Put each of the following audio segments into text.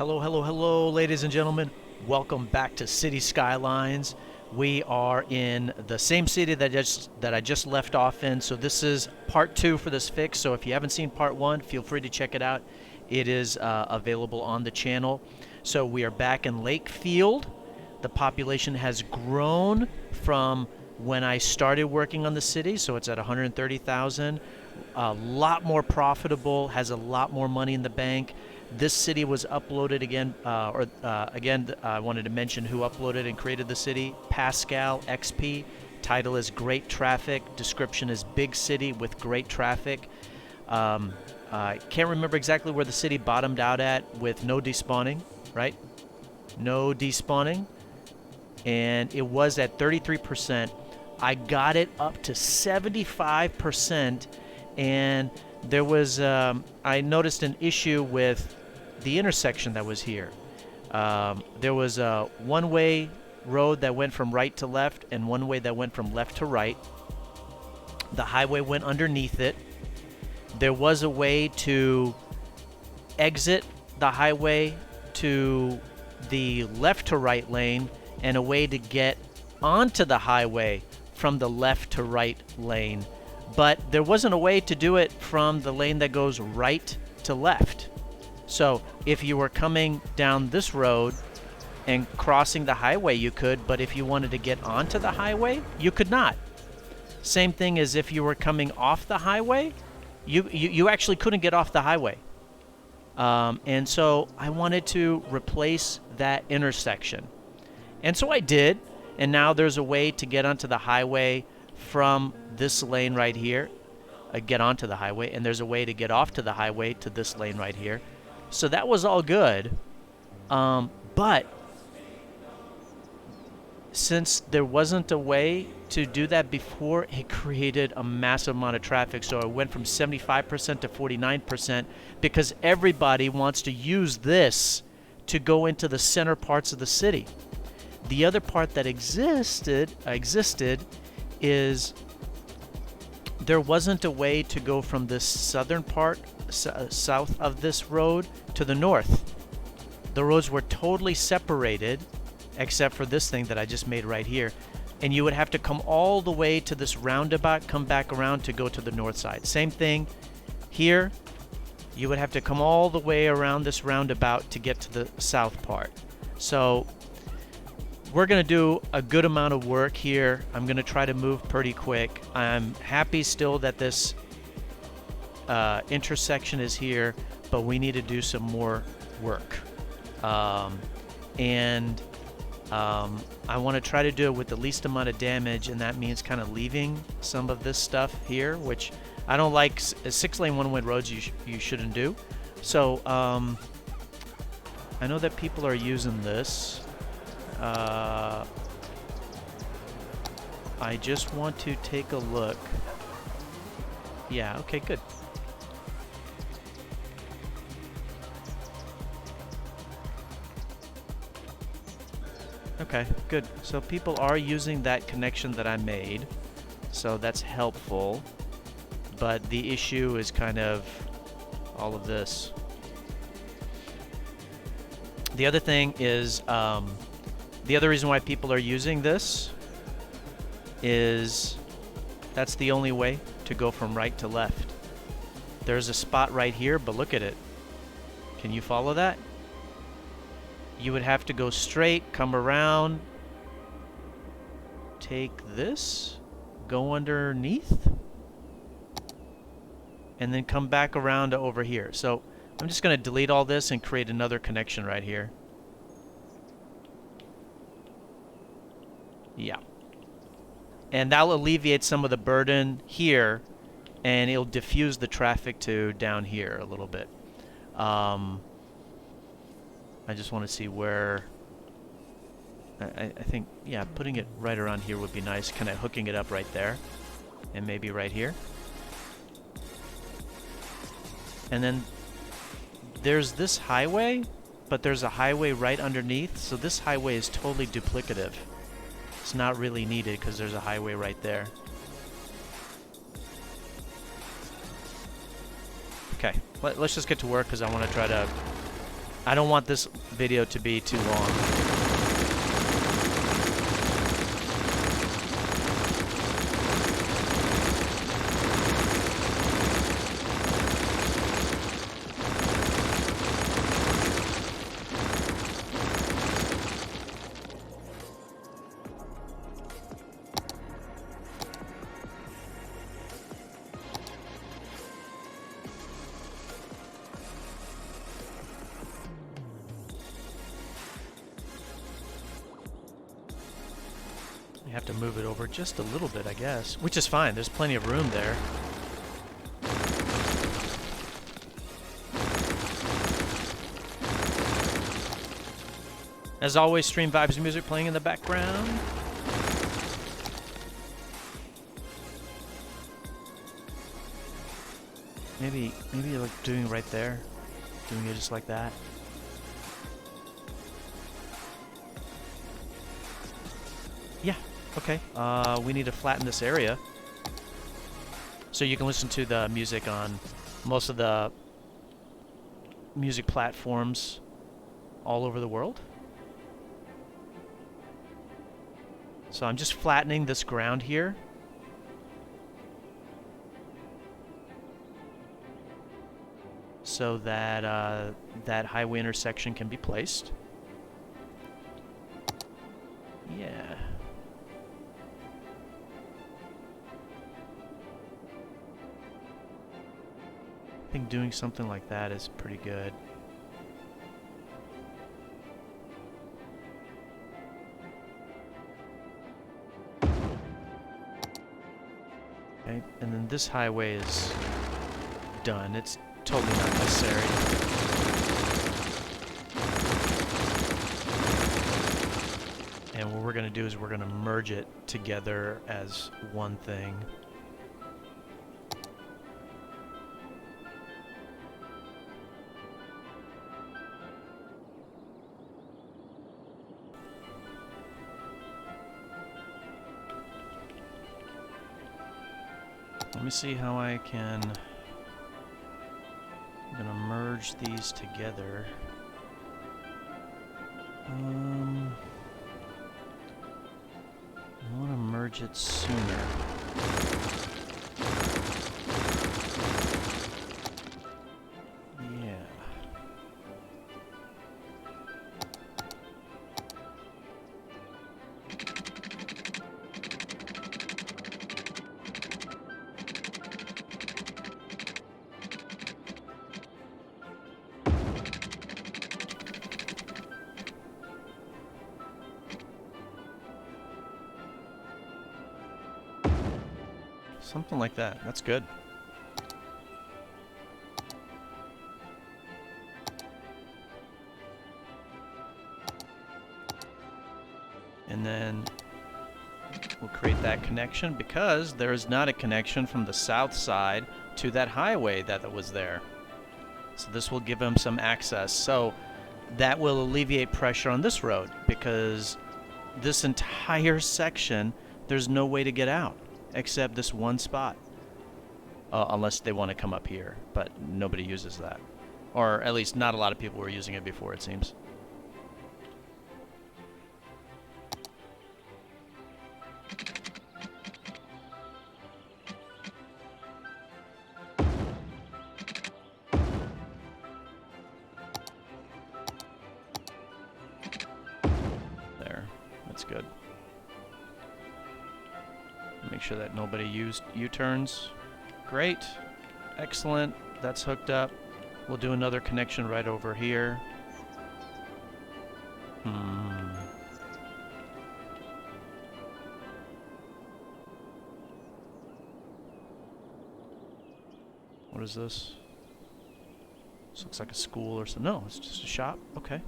Hello, hello, hello, ladies and gentlemen. Welcome back to City Skylines. We are in the same city that I just left off in. So this is part 2 for this fix. So if you haven't seen part 1, feel free to check it out. It is available on the channel. So we are back in Lakefield. The population has grown from when I started working on the city, so it's at 130,000. A lot more profitable, has a lot more money in the bank. This city was uploaded again, I wanted to mention who uploaded and created the city. Pascal XP. Title is Great Traffic. Description is Big City with Great Traffic. I can't remember exactly where the city bottomed out at with no despawning, right? No despawning. And it was at 33%. I got it up to 75%, and there was I noticed an issue with the intersection that was here. There was a one-way road that went from right to left and one way that went from left to right. The highway went underneath it. There was a way to exit the highway to the left to right lane and a way to get onto the highway from the left to right lane. But there wasn't a way to do it from the lane that goes right to left. So if you were coming down this road and crossing the highway, you could, but if you wanted to get onto the highway, you could not. Same thing as if you were coming off the highway, you actually couldn't get off the highway. And so I wanted to replace that intersection. And so I did, and now there's a way to get onto the highway from this lane right here, get onto the highway, and there's a way to get off to the highway to this lane right here. So that was all good, but since there wasn't a way to do that before, it created a massive amount of traffic. So it went from 75% to 49% because everybody wants to use this to go into the center parts of the city. The other part that existed is there wasn't a way to go from this southern part, south of this road, to the north. The roads were totally separated, except for this thing that I just made right here. And you would have to come all the way to this roundabout, come back around to go to the north side. Same thing here. You would have to come all the way around this roundabout to get to the south part. So we're going to do a good amount of work here. I'm going to try to move pretty quick. I'm happy still that this intersection is here, but we need to do some more work. I want to try to do it with the least amount of damage, and that means kind of leaving some of this stuff here, which I don't like. 6-lane one-way roads you shouldn't do. So I know that people are using this. I just want to take a look. Yeah, okay, good. Okay, good. So people are using that connection that I made, so that's helpful. But the issue is kind of all of this. The other thing is, the other reason why people are using this is that's the only way to go from right to left. There's a spot right here, but look at it. Can you follow that? You would have to go straight, come around, take this, go underneath, and then come back around to over here. So I'm just going to delete all this and create another connection right here. Yeah. And that'll alleviate some of the burden here, and it'll diffuse the traffic to down here a little bit. I just want to see where I think, yeah, putting it right around here would be nice, kind of hooking it up right there, and maybe right here. And then there's this highway, but there's a highway right underneath, so this highway is totally duplicative. It's not really needed because there's a highway right there. Okay, let's just get to work because I want to try to I don't want this video to be too long. You have to move it over just a little bit, I guess, which is fine. There's plenty of room there. As always, Stream Vibes music playing in the background. Maybe like doing right there, doing it just like that. Yeah. Okay, we need to flatten this area so you can listen to the music on most of the music platforms all over the world. So I'm just flattening this ground here. So that that highway intersection can be placed. Yeah. I think doing something like that is pretty good. Okay, and then this highway is done. It's totally not necessary. And what we're going to do is we're going to merge it together as one thing. Let me see how I can... I'm gonna merge these together. I want to merge it sooner. Yeah. Something like that. That's good. And then we'll create that connection because there is not a connection from the south side to that highway that was there. So this will give them some access. So that will alleviate pressure on this road because this entire section, there's no way to get out except this one spot. Unless they want to come up here, but nobody uses that. Or at least not a lot of people were using it before, it seems. There, that's good. Make sure that nobody used U-turns. Great. Excellent. That's hooked up. We'll do another connection right over here. What is this? This looks like a school or something. No, it's just a shop. Okay.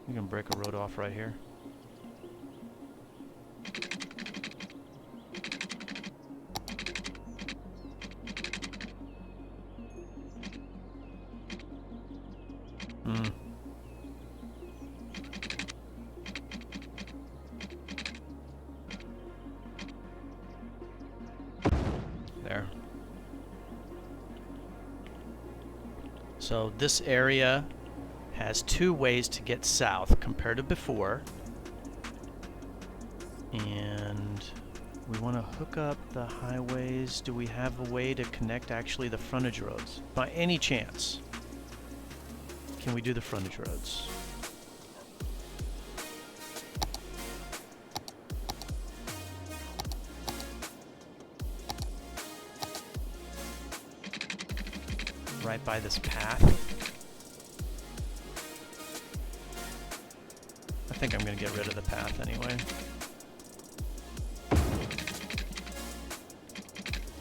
You can break a road off right here. There. So this area has 2 ways to get south compared to before. And we want to hook up the highways. Do we have a way to connect actually the frontage roads? By any chance, can we do the frontage roads? Right by this path. I think I'm going to get rid of the path anyway.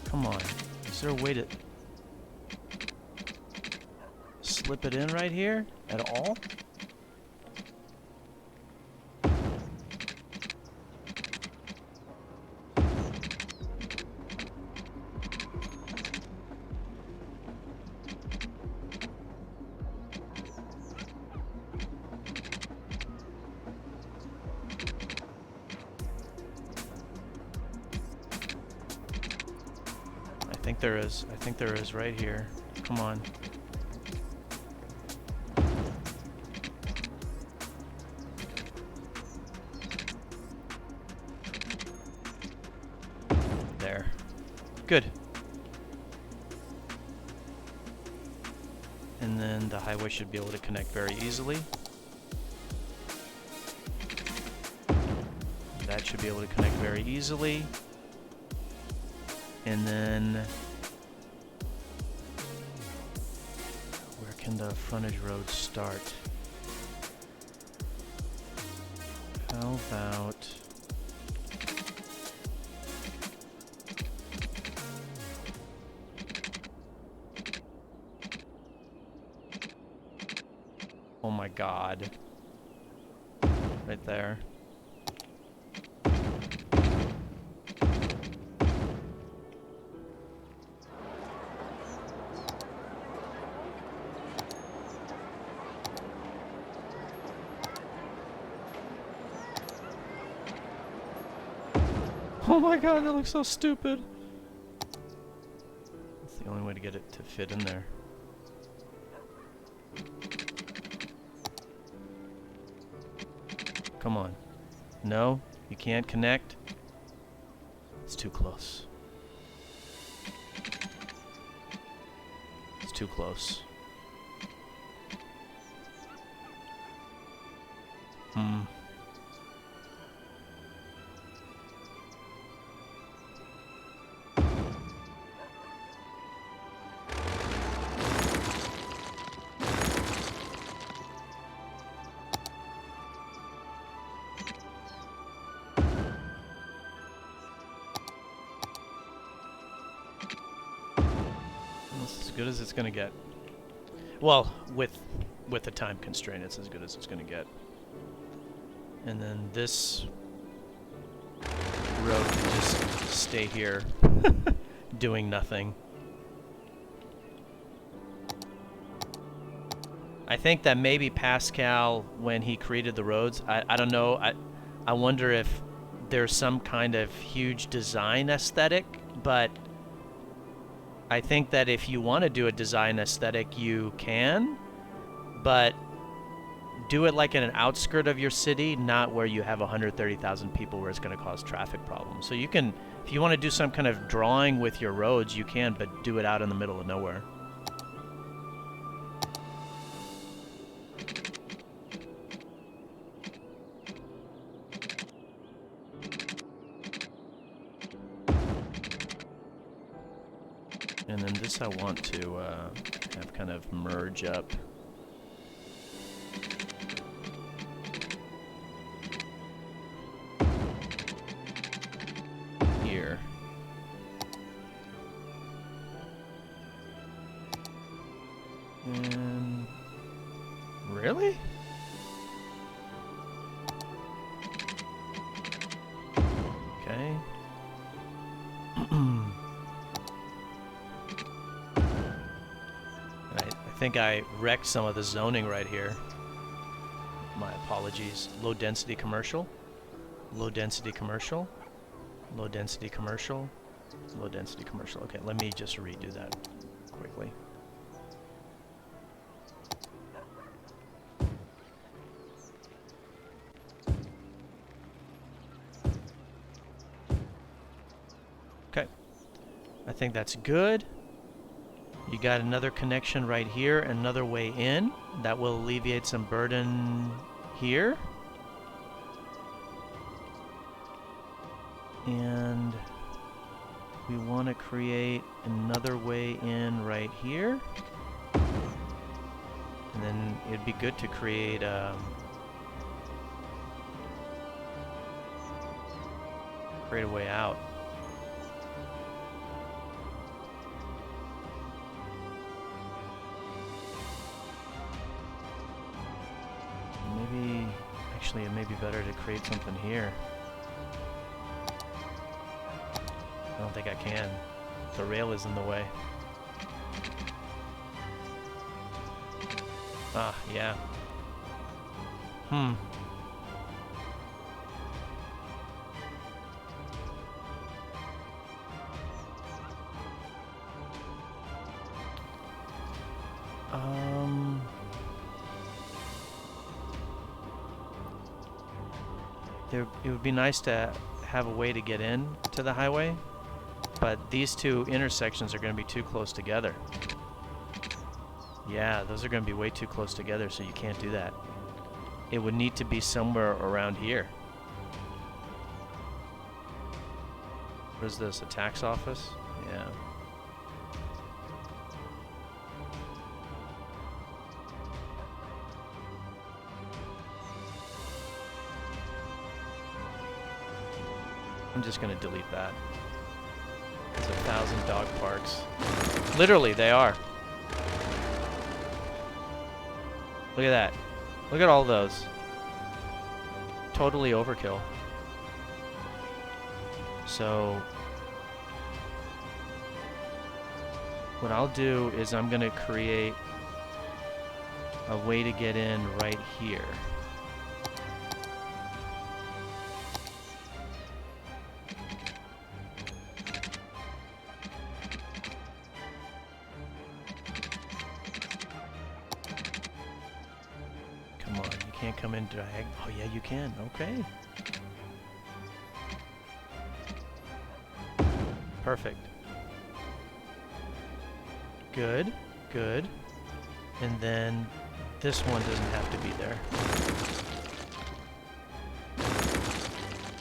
Come on. Is there a way to slip it in right here at all? I think there is right here. Come on. There. Good. And then the highway should be able to connect very easily. That should be able to connect very easily. And then where can the frontage road start? How about oh my God. Right there. Oh my God, that looks so stupid. That's the only way to get it to fit in there. Come on. No, you can't connect. It's too close. It's too close. As good as it's gonna get. Well, with the time constraint, it's as good as it's gonna get. And then this road can just stay here, doing nothing. I think that maybe Pascal, when he created the roads, I don't know. I wonder if there's some kind of huge design aesthetic, but I think that if you want to do a design aesthetic, you can, but do it like in an outskirt of your city, not where you have 130,000 people where it's going to cause traffic problems. So you can, if you want to do some kind of drawing with your roads, you can, but do it out in the middle of nowhere. And then this I want to have kind of merge up. Here. And really? Okay. I think I wrecked some of the zoning right here. My apologies. Low density commercial. Low density commercial. Low density commercial. Low density commercial. Okay, let me just redo that quickly. I think that's good. You got another connection right here, another way in. That will alleviate some burden here. And we want to create another way in right here. And then it'd be good to create a way out. Maybe, actually, it may be better to create something here. I don't think I can. The rail is in the way. Ah, yeah. It would be nice to have a way to get in to the highway, but these two intersections are going to be too close together. Yeah, those are going to be way too close together, so you can't do that. It would need to be somewhere around here. What is this, a tax office? Yeah. I'm just going to delete that. There's 1,000 dog parks. Literally, they are. Look at that. Look at all those. Totally overkill. So what I'll do is I'm going to create a way to get in right here. Can't come in drag. Oh yeah, you can. Okay. Perfect. Good. Good. And then this one doesn't have to be there.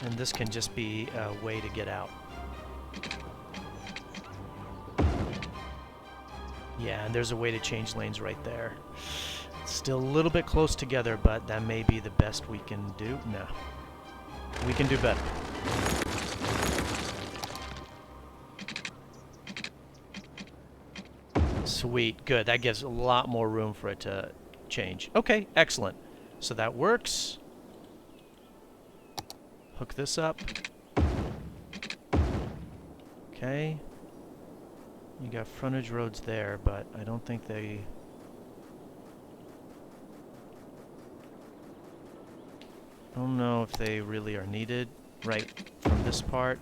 And this can just be a way to get out. Yeah, and there's a way to change lanes right there. Still a little bit close together, but that may be the best we can do. No. We can do better. Sweet. Good. That gives a lot more room for it to change. Okay, excellent. So that works. Hook this up. Okay. You got frontage roads there, but I don't think they... I don't know if they really are needed right from this part.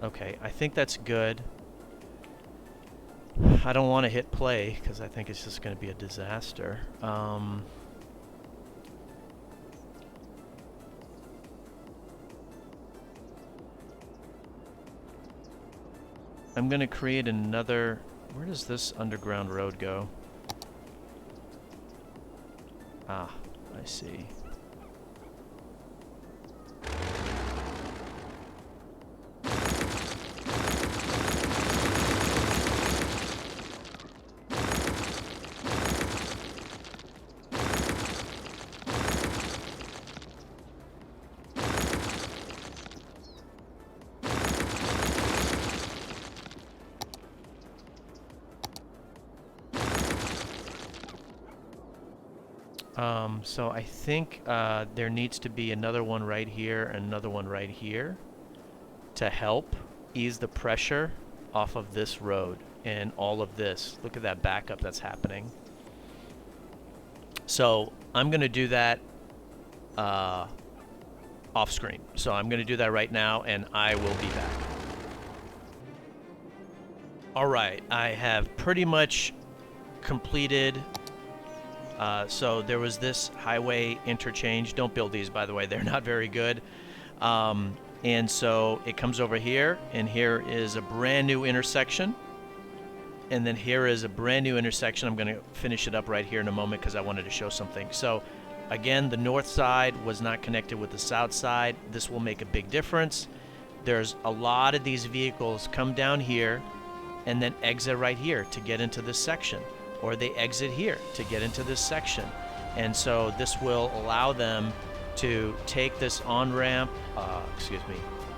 Okay, I think that's good. I don't want to hit play because I think it's just going to be a disaster. I'm going to create another... Where does this underground road go? Ah. I see. So I think there needs to be another one right here and another one right here to help ease the pressure off of this road and all of this. Look at that backup that's happening. So I'm going to do that off screen. So I'm going to do that right now, and I will be back. All right, I have pretty much completed. So there was this highway interchange. Don't build these, by the way. They're not very good. And so it comes over here, and here is a brand new intersection. And then here is a brand new intersection. I'm going to finish it up right here in a moment because I wanted to show something. So again, the north side was not connected with the south side. This will make a big difference. There's a lot of these vehicles come down here and then exit right here to get into this section, or they exit here to get into this section. And so this will allow them to take this on-ramp,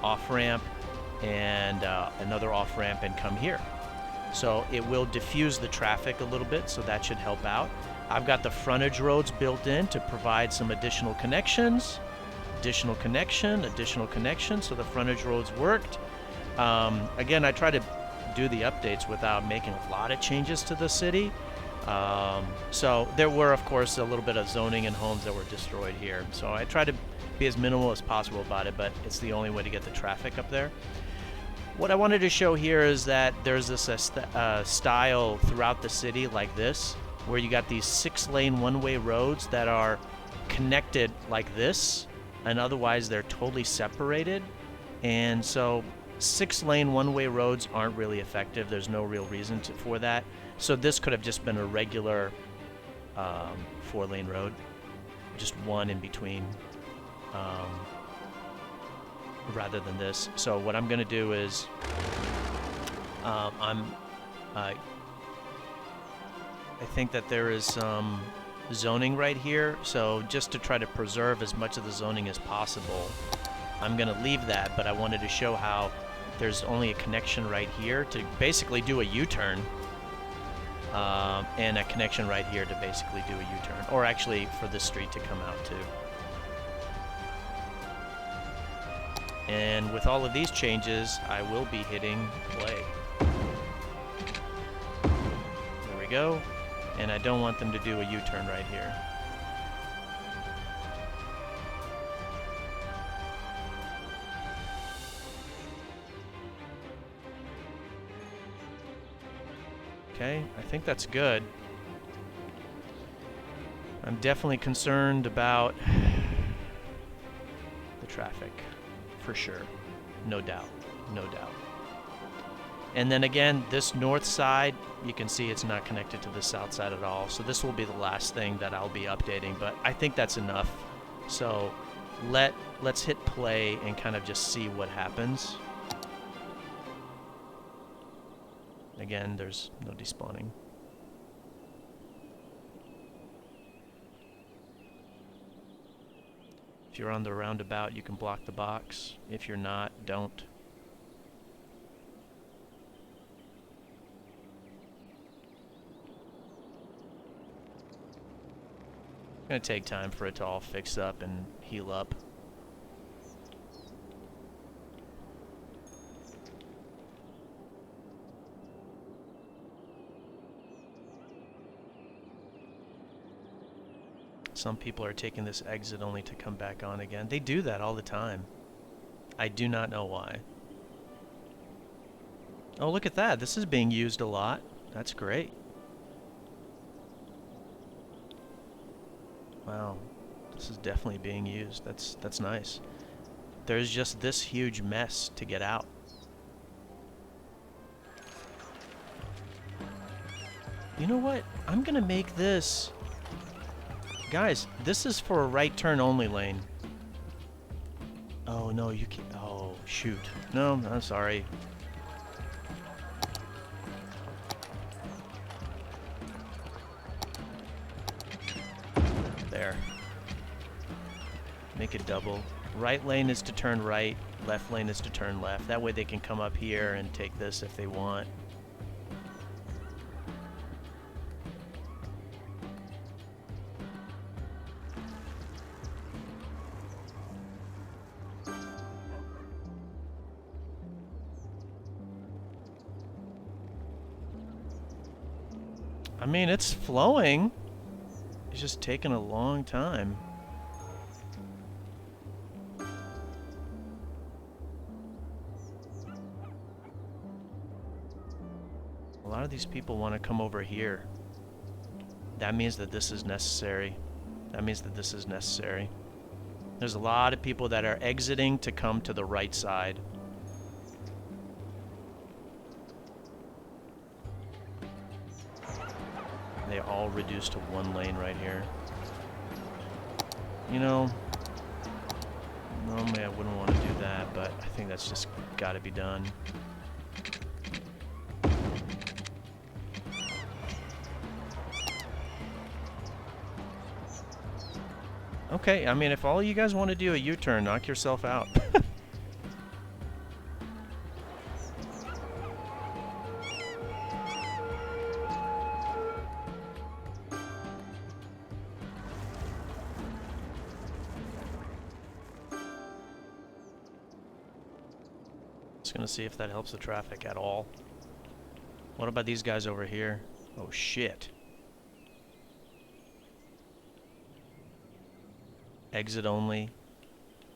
off-ramp, and another off-ramp and come here. So it will diffuse the traffic a little bit, so that should help out. I've got the frontage roads built in to provide some additional connections, additional connection, so the frontage roads worked. Again, I try to do the updates without making a lot of changes to the city. So there were, of course, a little bit of zoning and homes that were destroyed here. So I try to be as minimal as possible about it, but it's the only way to get the traffic up there. What I wanted to show here is that there's this style throughout the city like this, where you got these 6-lane one-way roads that are connected like this, and otherwise they're totally separated. And so 6-lane one-way roads aren't really effective. There's no real reason for that. So this could have just been a regular 4-lane road, just one in between, rather than this. So what I'm going to do is I think that there is some zoning right here, so just to try to preserve as much of the zoning as possible, I'm going to leave that, but I wanted to show how there's only a connection right here to basically do a U-turn, and a connection right here to basically do a U-turn, or actually for this street to come out too. And with all of these changes, I will be hitting play. There we go. And I don't want them to do a U-turn right here. Okay, I think that's good. I'm definitely concerned about the traffic, for sure. No doubt, no doubt. And then again, this north side, you can see it's not connected to the south side at all. So this will be the last thing that I'll be updating, but I think that's enough. So let's hit play and kind of just see what happens. Again, there's no despawning. If you're on the roundabout, you can block the box. If you're not, don't. It's going to take time for it to all fix up and heal up. Some people are taking this exit only to come back on again. They do that all the time. I do not know why. Oh, look at that. This is being used a lot. That's great. Wow. This is definitely being used. That's nice. There's just this huge mess to get out. You know what? I'm gonna make this... Guys, this is for a right turn only lane. Oh, no, you can't... Oh, shoot. No, I'm sorry. There. Make it double. Right lane is to turn right, left lane is to turn left. That way they can come up here and take this if they want. I mean, it's flowing. It's just taking a long time. A lot of these people want to come over here. That means that this is necessary. That means that this is necessary. There's a lot of people that are exiting to come to the right side. They all reduced to one lane right here. You know, normally I wouldn't want to do that, but I think that's just got to be done. Okay, I mean, if all you guys want to do a U-turn, knock yourself out. Just gonna see if that helps the traffic at all. What about these guys over here? Oh shit. Exit only.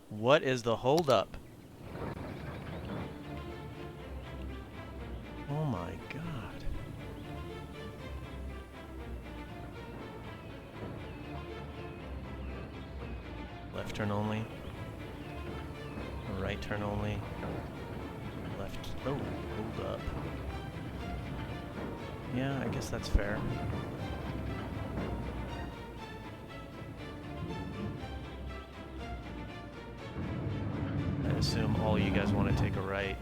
What is the holdup? Oh my god. Left turn only. Right turn only. Left. Oh, hold up. Yeah, I guess that's fair. I assume all you guys want to take a right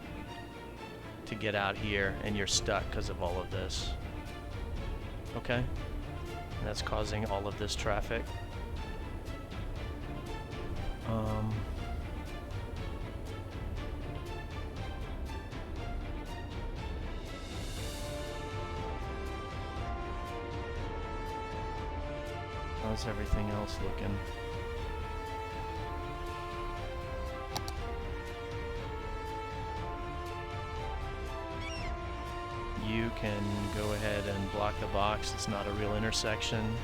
to get out here, and you're stuck because of all of this. Okay. And that's causing all of this traffic. How's everything else looking? You can go ahead and block the box. It's not a real intersection.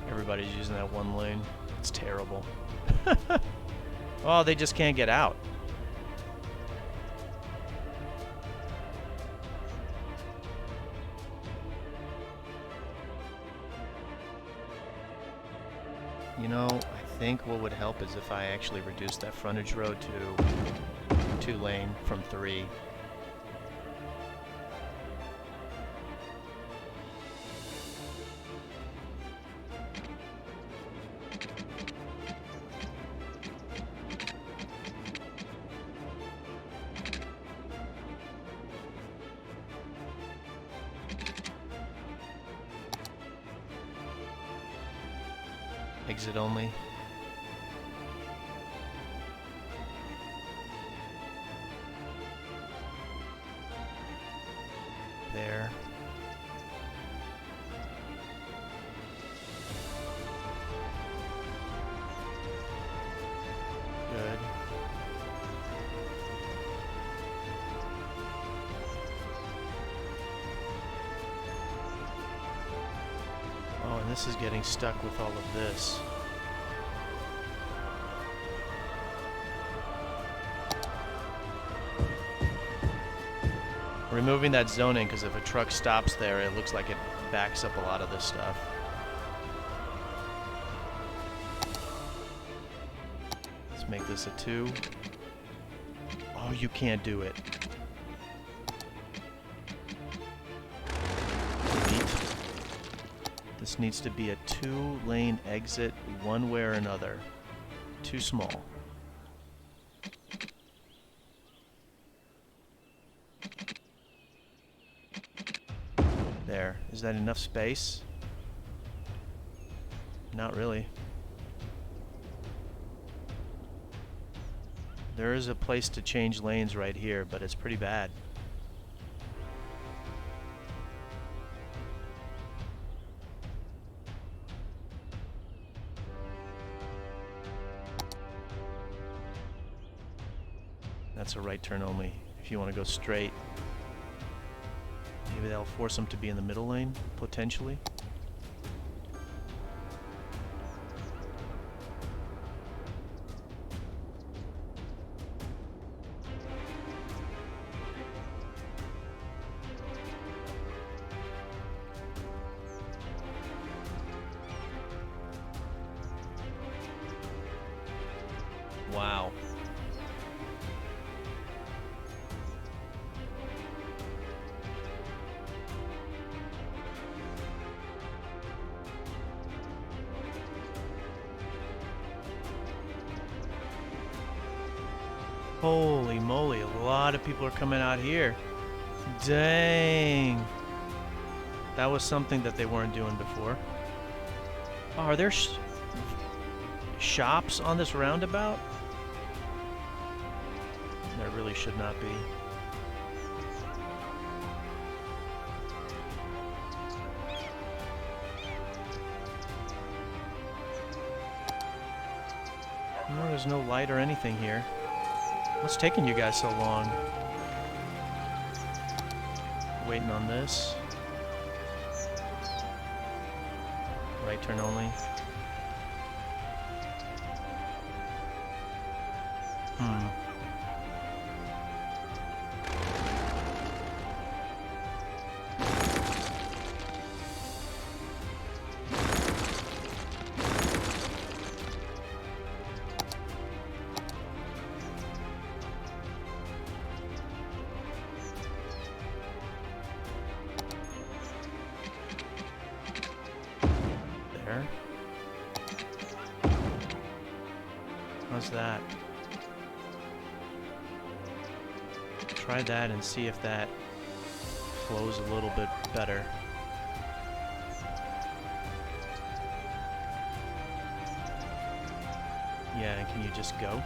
Everybody's using that one lane. It's terrible. Oh, they just can't get out. You know, I think what would help is if I actually reduced that frontage road to 2 lane from 3. Exit only. There. Good. Oh, and this is getting stuck with all of this. Removing that zoning, because if a truck stops there, it looks like it backs up a lot of this stuff. Let's make this a 2. Oh, you can't do it. Delete. This needs to be a 2-lane exit one way or another. Too small. There. Is that enough space? Not really. There is a place to change lanes right here, but it's pretty bad. That's a right turn only. If you want to go straight, maybe that'll force them to be in the middle lane, potentially. Wow. Holy moly, a lot of people are coming out here. Dang. That was something that they weren't doing before. Oh, are there shops on this roundabout? There really should not be. No, there's no light or anything here. What's taking you guys so long? Waiting on this. Right turn only. There. How's that? Try that and see if that flows a little bit better. Yeah, and can you just go?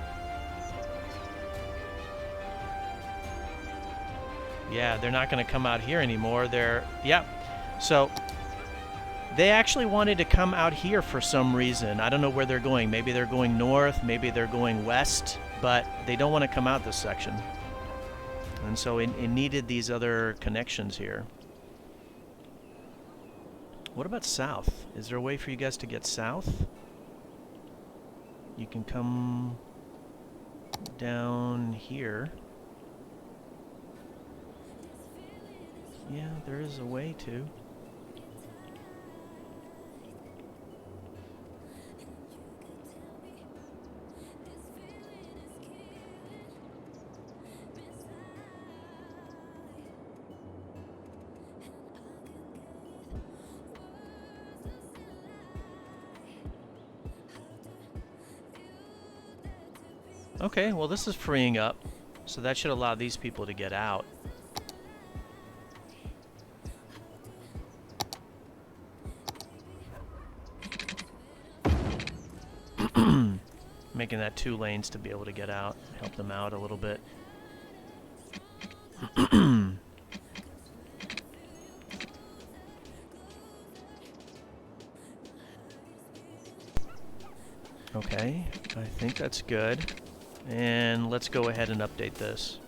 Yeah, they're not going to come out here anymore. Yeah. So they actually wanted to come out here for some reason. I don't know where they're going. Maybe they're going north, maybe they're going west, but they don't want to come out this section. And so it needed these other connections here. What about south? Is there a way for you guys to get south? You can come down here. Yeah, there is a way to. Okay, well this is freeing up, so that should allow these people to get out. Making that 2 lanes to be able to get out, help them out a little bit. Okay, I think that's good. And let's go ahead and update this.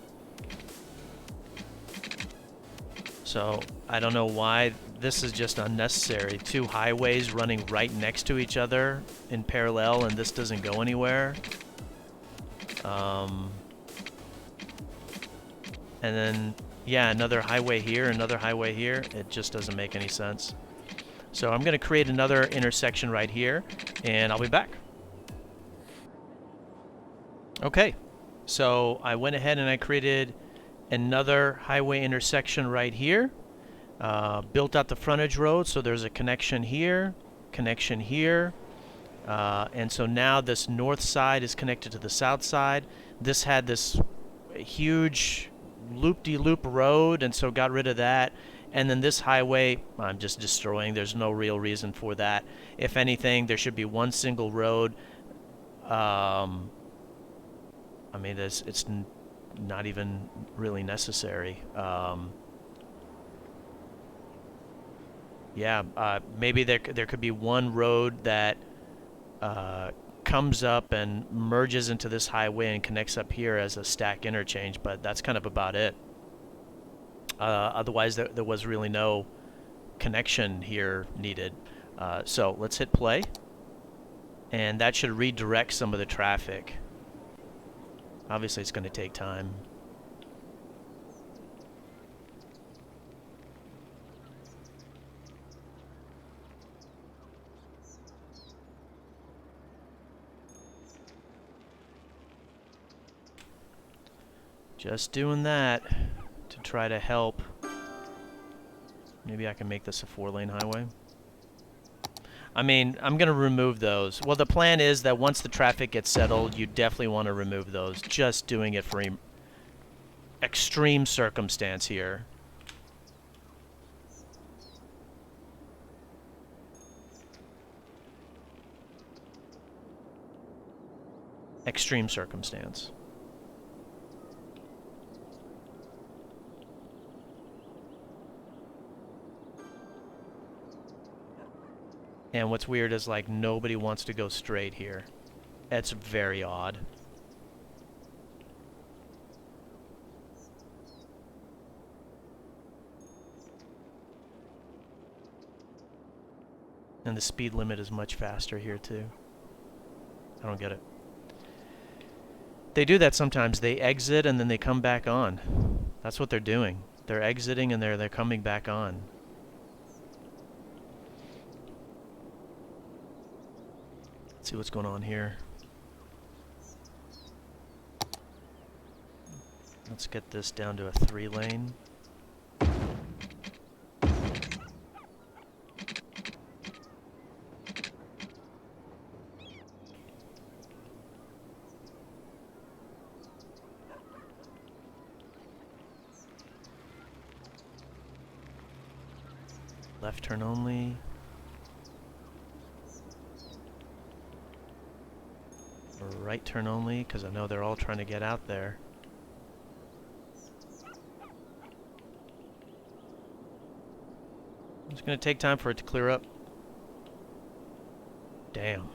So, I don't know why this is just unnecessary. 2 highways running right next to each other in parallel, and this doesn't go anywhere. And then, yeah, another highway here, another highway here. It just doesn't make any sense. So I'm going to create another intersection right here, and I'll be back. Okay, so I went ahead and I created another highway intersection right here. Built out the frontage road, so there's a connection here, and so now this north side is connected to the south side. This had this huge loop-de-loop road, and so got rid of that. And then this highway, I'm just destroying. There's no real reason for that. If anything, there should be one single road. I mean, it's not even really necessary. Yeah, maybe there could be one road that comes up and merges into this highway and connects up here as a stack interchange, but that's kind of about it. Otherwise, there was really no connection here needed. So let's hit play, and that should redirect some of the traffic. Obviously, it's going to take time. Just doing that to try to help. Maybe I can make this a 4-lane highway. I mean, I'm going to remove those. Well, the plan is that once the traffic gets settled, you definitely want to remove those. Just doing it for extreme circumstance here. Extreme circumstance. And what's weird is, like, nobody wants to go straight here. That's very odd. And the speed limit is much faster here, too. I don't get it. They do that sometimes. They exit and then they come back on. That's what they're doing. They're exiting and they're coming back on. Let's see what's going on here. Let's get this down to a 3-lane. Left turn only. Or right turn only, because I know they're all trying to get out there. It's going to take time for it to clear up. Damn.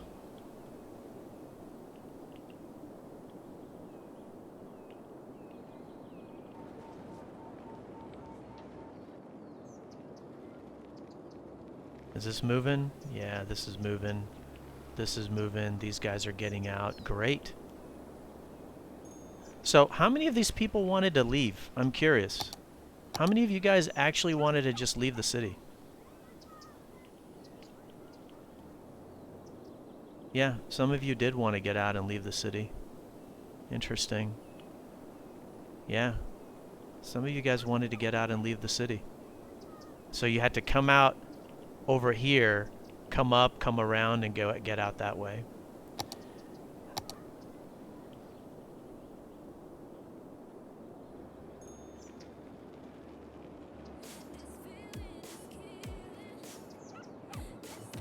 Is this moving? Yeah, this is moving. This is moving. These guys are getting out. Great. So, how many of these people wanted to leave? I'm curious. How many of you guys actually wanted to just leave the city? Yeah, some of you did want to get out and leave the city. Interesting. Yeah. Some of you guys wanted to get out and leave the city. So you had to come out over here, come up, come around, and get out that way.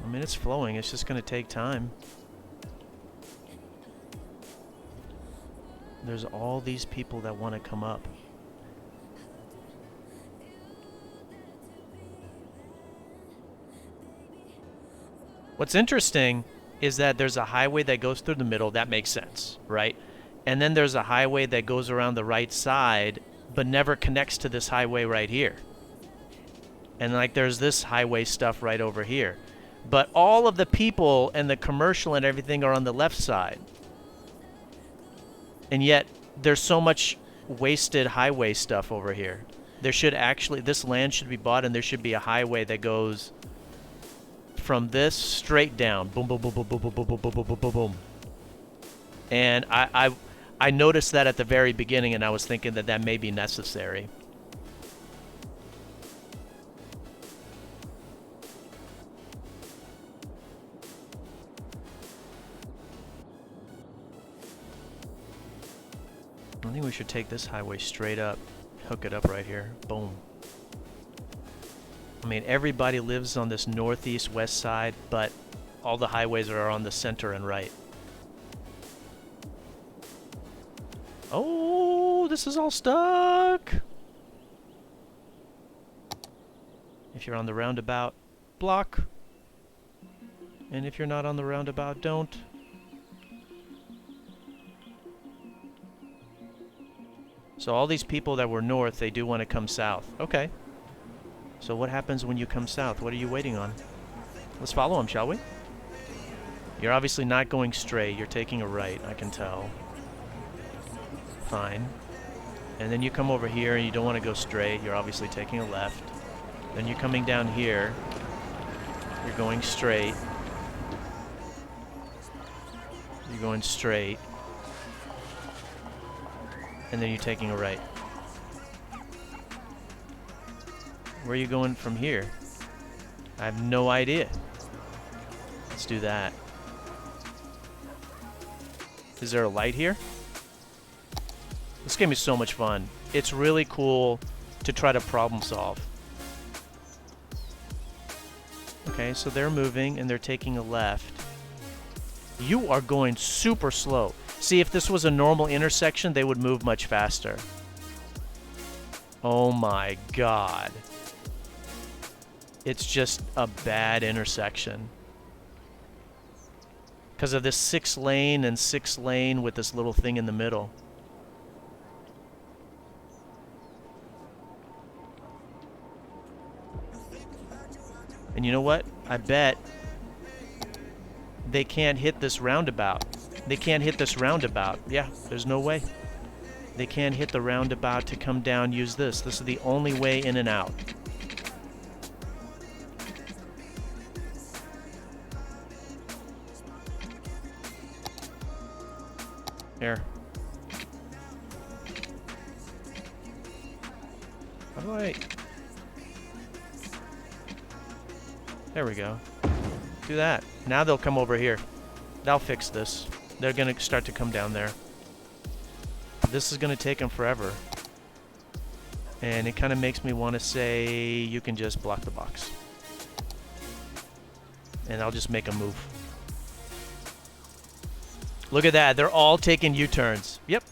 I mean, it's flowing. It's just going to take time. There's all these people that want to come up. What's interesting is that there's a highway that goes through the middle. That makes sense, right? And then there's a highway that goes around the right side, but never connects to this highway right here. And like there's this highway stuff right over here. But all of the people and the commercial and everything are on the left side. And yet there's so much wasted highway stuff over here. There should actually, this land should be bought and there should be a highway that goes from this straight down. Boom, boom, boom, boom, boom, boom, boom, boom, boom, boom, boom, boom. And I noticed that at the very beginning and I was thinking that that may be necessary. I think we should take this highway straight up, hook it up right here. Boom. I mean, everybody lives on this northeast west side, but all the highways are on the center and right. Oh, this is all stuck. If you're on the roundabout, block. And if you're not on the roundabout, don't. So all these people that were north, they do want to come south. Okay. So what happens when you come south? What are you waiting on? Let's follow them, shall we? You're obviously not going straight. You're taking a right, I can tell. Fine. And then you come over here and you don't want to go straight. You're obviously taking a left. Then you're coming down here. You're going straight. You're going straight. and then you're taking a right. Where are you going from here? I have no idea. Let's do that. Is there a light here? This game is so much fun. It's really cool to try to problem solve. Okay, so they're moving and they're taking a left. You are going super slow. See, if this was a normal intersection, they would move much faster. Oh my God. It's just a bad intersection. Because of this 6-lane and 6-lane with this little thing in the middle. And you know what? I bet they can't hit this roundabout. They can't hit this roundabout. Yeah, there's no way. They can't hit the roundabout to come down, use this. This is the only way in and out. Here. How do I... There we go. Do that. Now they'll come over here. They'll fix this. They're going to start to come down there. This is going to take them forever. And it kind of makes me want to say you can just block the box. And I'll just make a move. Look at that. They're all taking U-turns. Yep.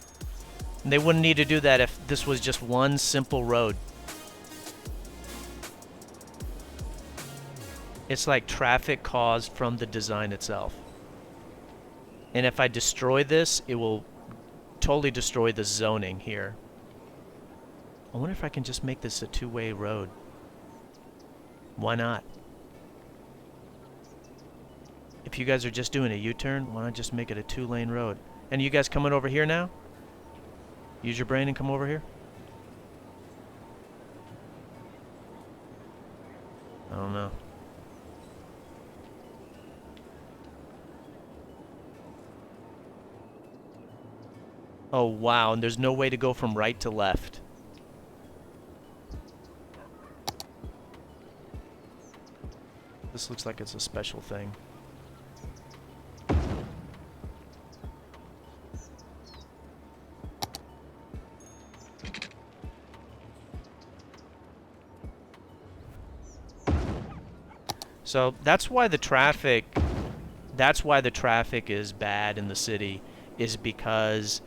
And they wouldn't need to do that if this was just one simple road. It's like traffic caused from the design itself. And if I destroy this, it will totally destroy the zoning here. I wonder if I can just make this a two-way road. Why not? If you guys are just doing a U-turn, why not just make it a 2-lane road? And you guys coming over here now? Use your brain and come over here. I don't know. Oh, wow, and there's no way to go from right to left. This looks like it's a special thing. So that's why the traffic is bad in the city, is because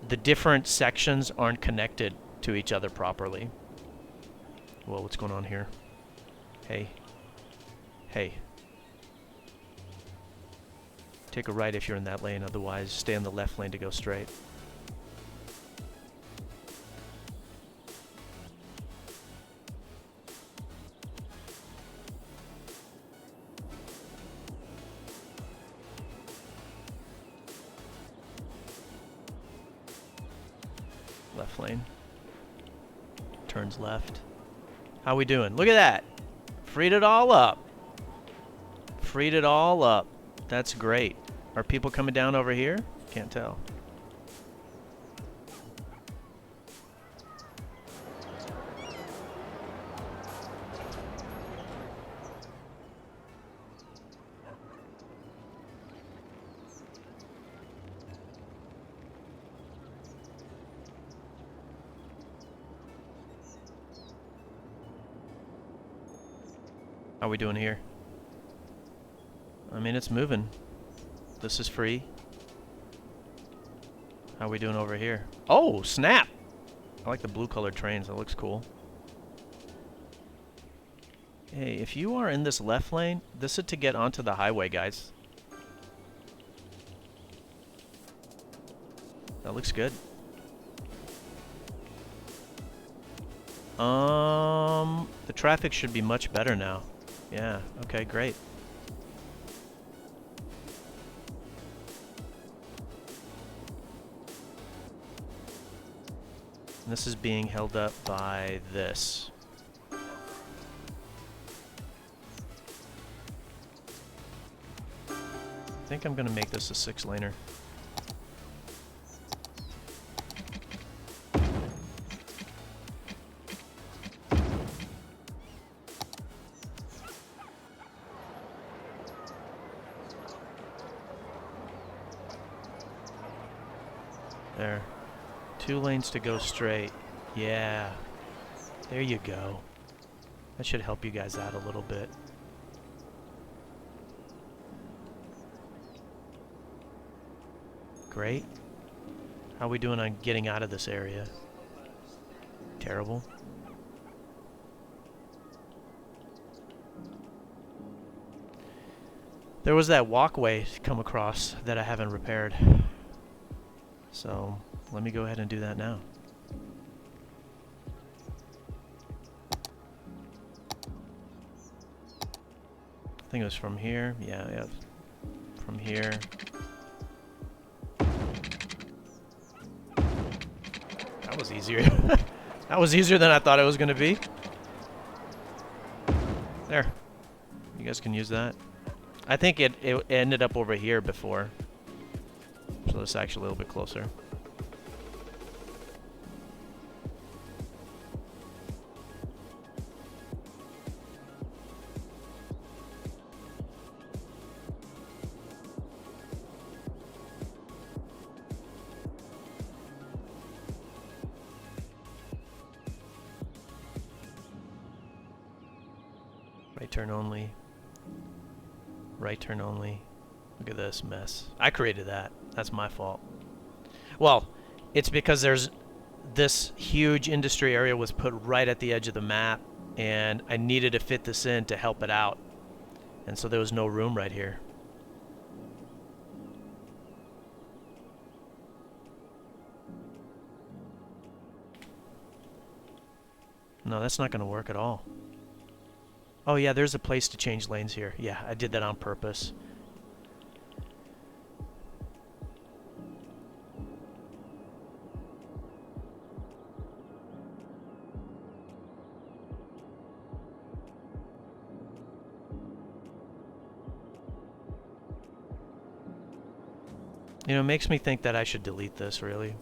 the different sections aren't connected to each other properly. Whoa, what's going on here? Hey. Hey. Take a right if you're in that lane, otherwise stay in the left lane to go straight. Left lane. Turns left. How we doing? Look at that. Freed it all up. Freed it all up. That's great. Are people coming down over here? Can't tell. How we doing here? I mean, it's moving. This is free. How we doing over here? Oh, snap! I like the blue colored trains. That looks cool. Hey, if you are in this left lane, this is to get onto the highway, guys. That looks good. The traffic should be much better now. Yeah, okay, great. And this is being held up by this. I think I'm going to make this a 6-laner. There. 2 lanes to go straight. Yeah. There you go. That should help you guys out a little bit. Great. How are we doing on getting out of this area? Terrible. There was that walkway come across that I haven't repaired. So let me go ahead and do that now. I think it was from here. Yeah. From here. That was easier. That was easier than I thought it was going to be. There. You guys can use that. I think it ended up over here before. So it's actually a little bit closer. Right turn only. Right turn only. Look at this mess. I created that. That's my fault. Well, it's because there's this huge industry area was put right at the edge of the map, and I needed to fit this in to help it out. And so there was no room right here. No, that's not going to work at all. Oh yeah, there's a place to change lanes here. Yeah, I did that on purpose. You know, it makes me think that I should delete this, really.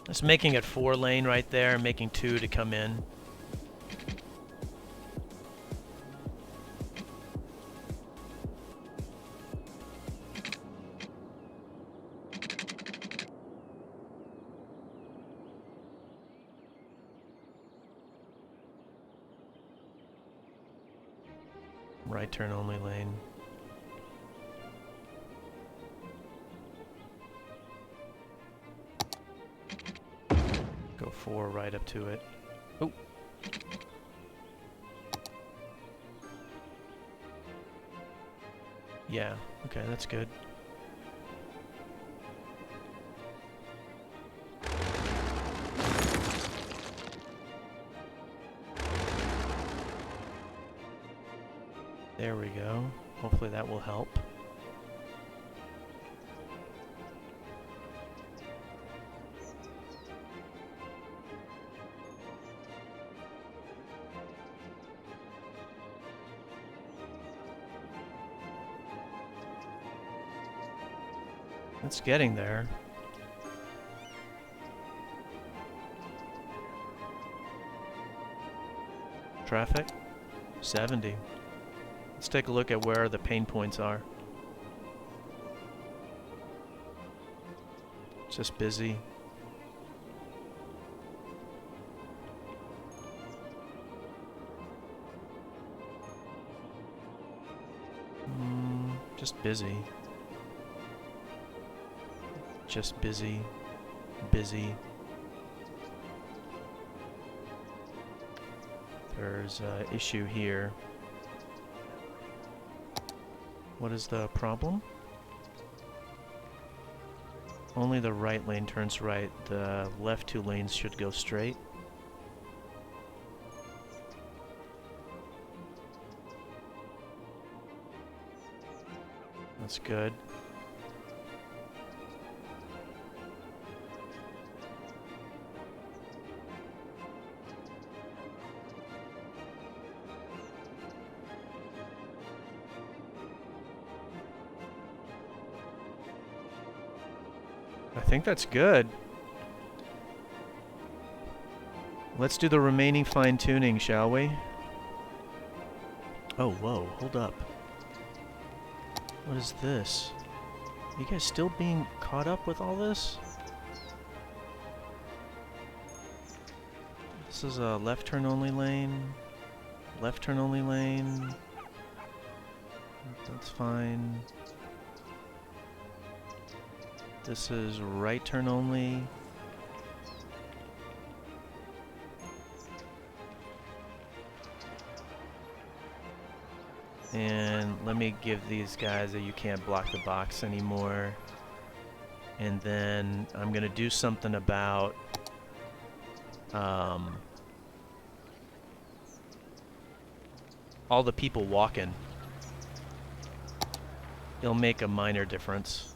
Just making it 4 lane right there, making 2 to come in. Right turn only lane. Go 4 right up to it. Oh. Yeah, okay, that's good. There we go. Hopefully that will help. It's getting there. Traffic, 70. Let's take a look at where the pain points are. It's just busy. Just busy. Just busy. Busy. There's an issue here. What is the problem? Only the right lane turns right. The left 2 lanes should go straight. That's good. I think that's good. Let's do the remaining fine-tuning, shall we? Oh, whoa, hold up. What is this? Are you guys still being caught up with all this? This is a left turn only lane. Left turn only lane. That's fine. This is right turn only. And let me give these guys that you can't block the box anymore. And then I'm gonna do something about all the people walking. It'll make a minor difference.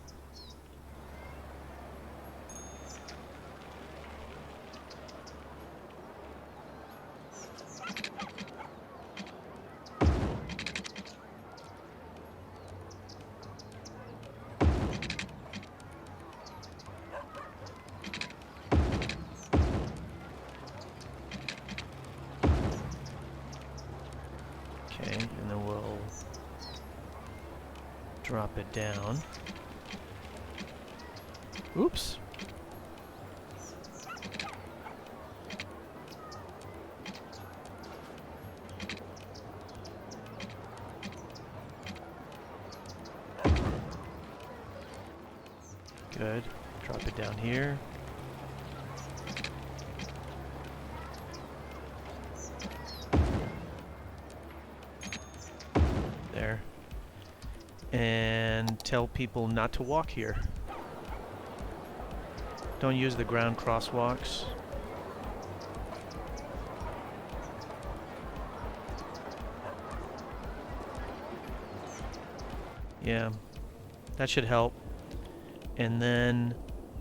And then we'll drop it down. Oops. Good. Drop it down here. There. And tell people not to walk here. Don't use the ground crosswalks. Yeah, that should help. And then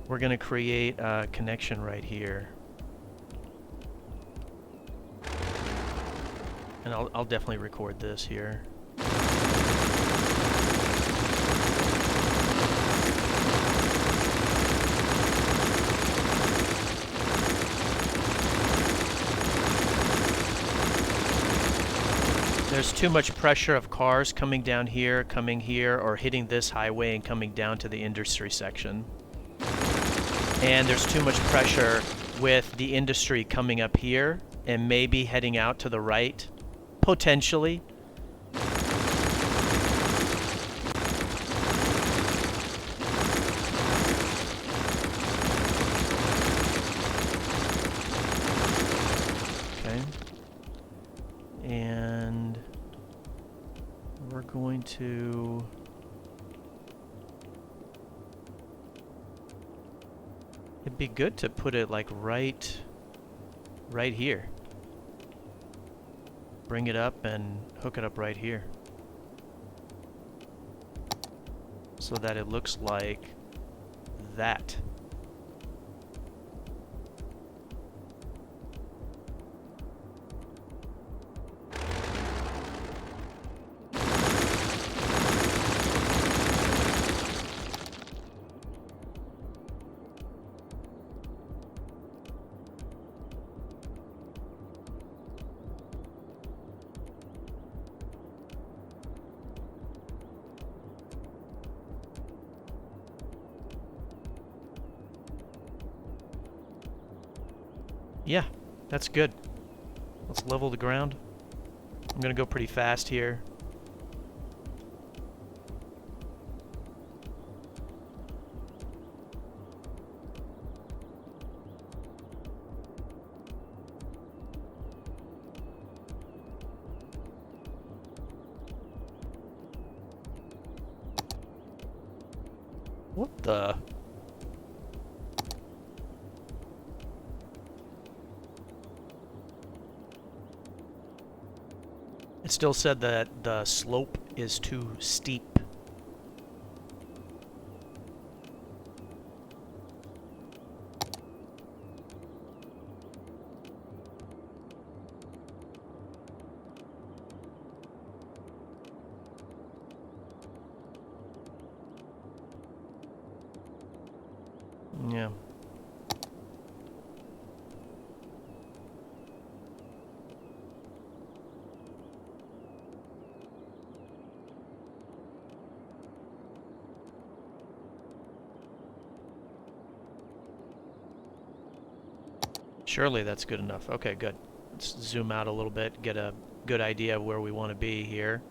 we're going to create a connection right here. And I'll definitely record this here. There's too much pressure of cars coming down here, coming here, or hitting this highway and coming down to the industry section. And there's too much pressure with the industry coming up here and maybe heading out to the right, potentially. Okay. And we're going to it'd be good to put it like right here. Bring it up and hook it up right here. So that it looks like that. Yeah, that's good. Let's level the ground. I'm gonna go pretty fast here. What the? It still said that the slope is too steep. Yeah. Surely that's good enough. Okay, good. Let's zoom out a little bit, get a good idea of where we want to be here.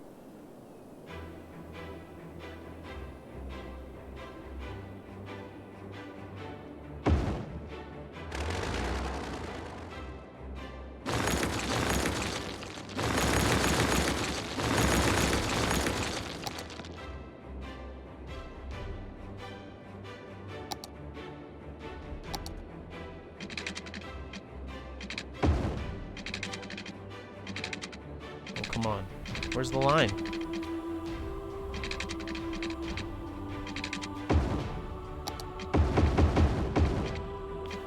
Come on. Where's the line?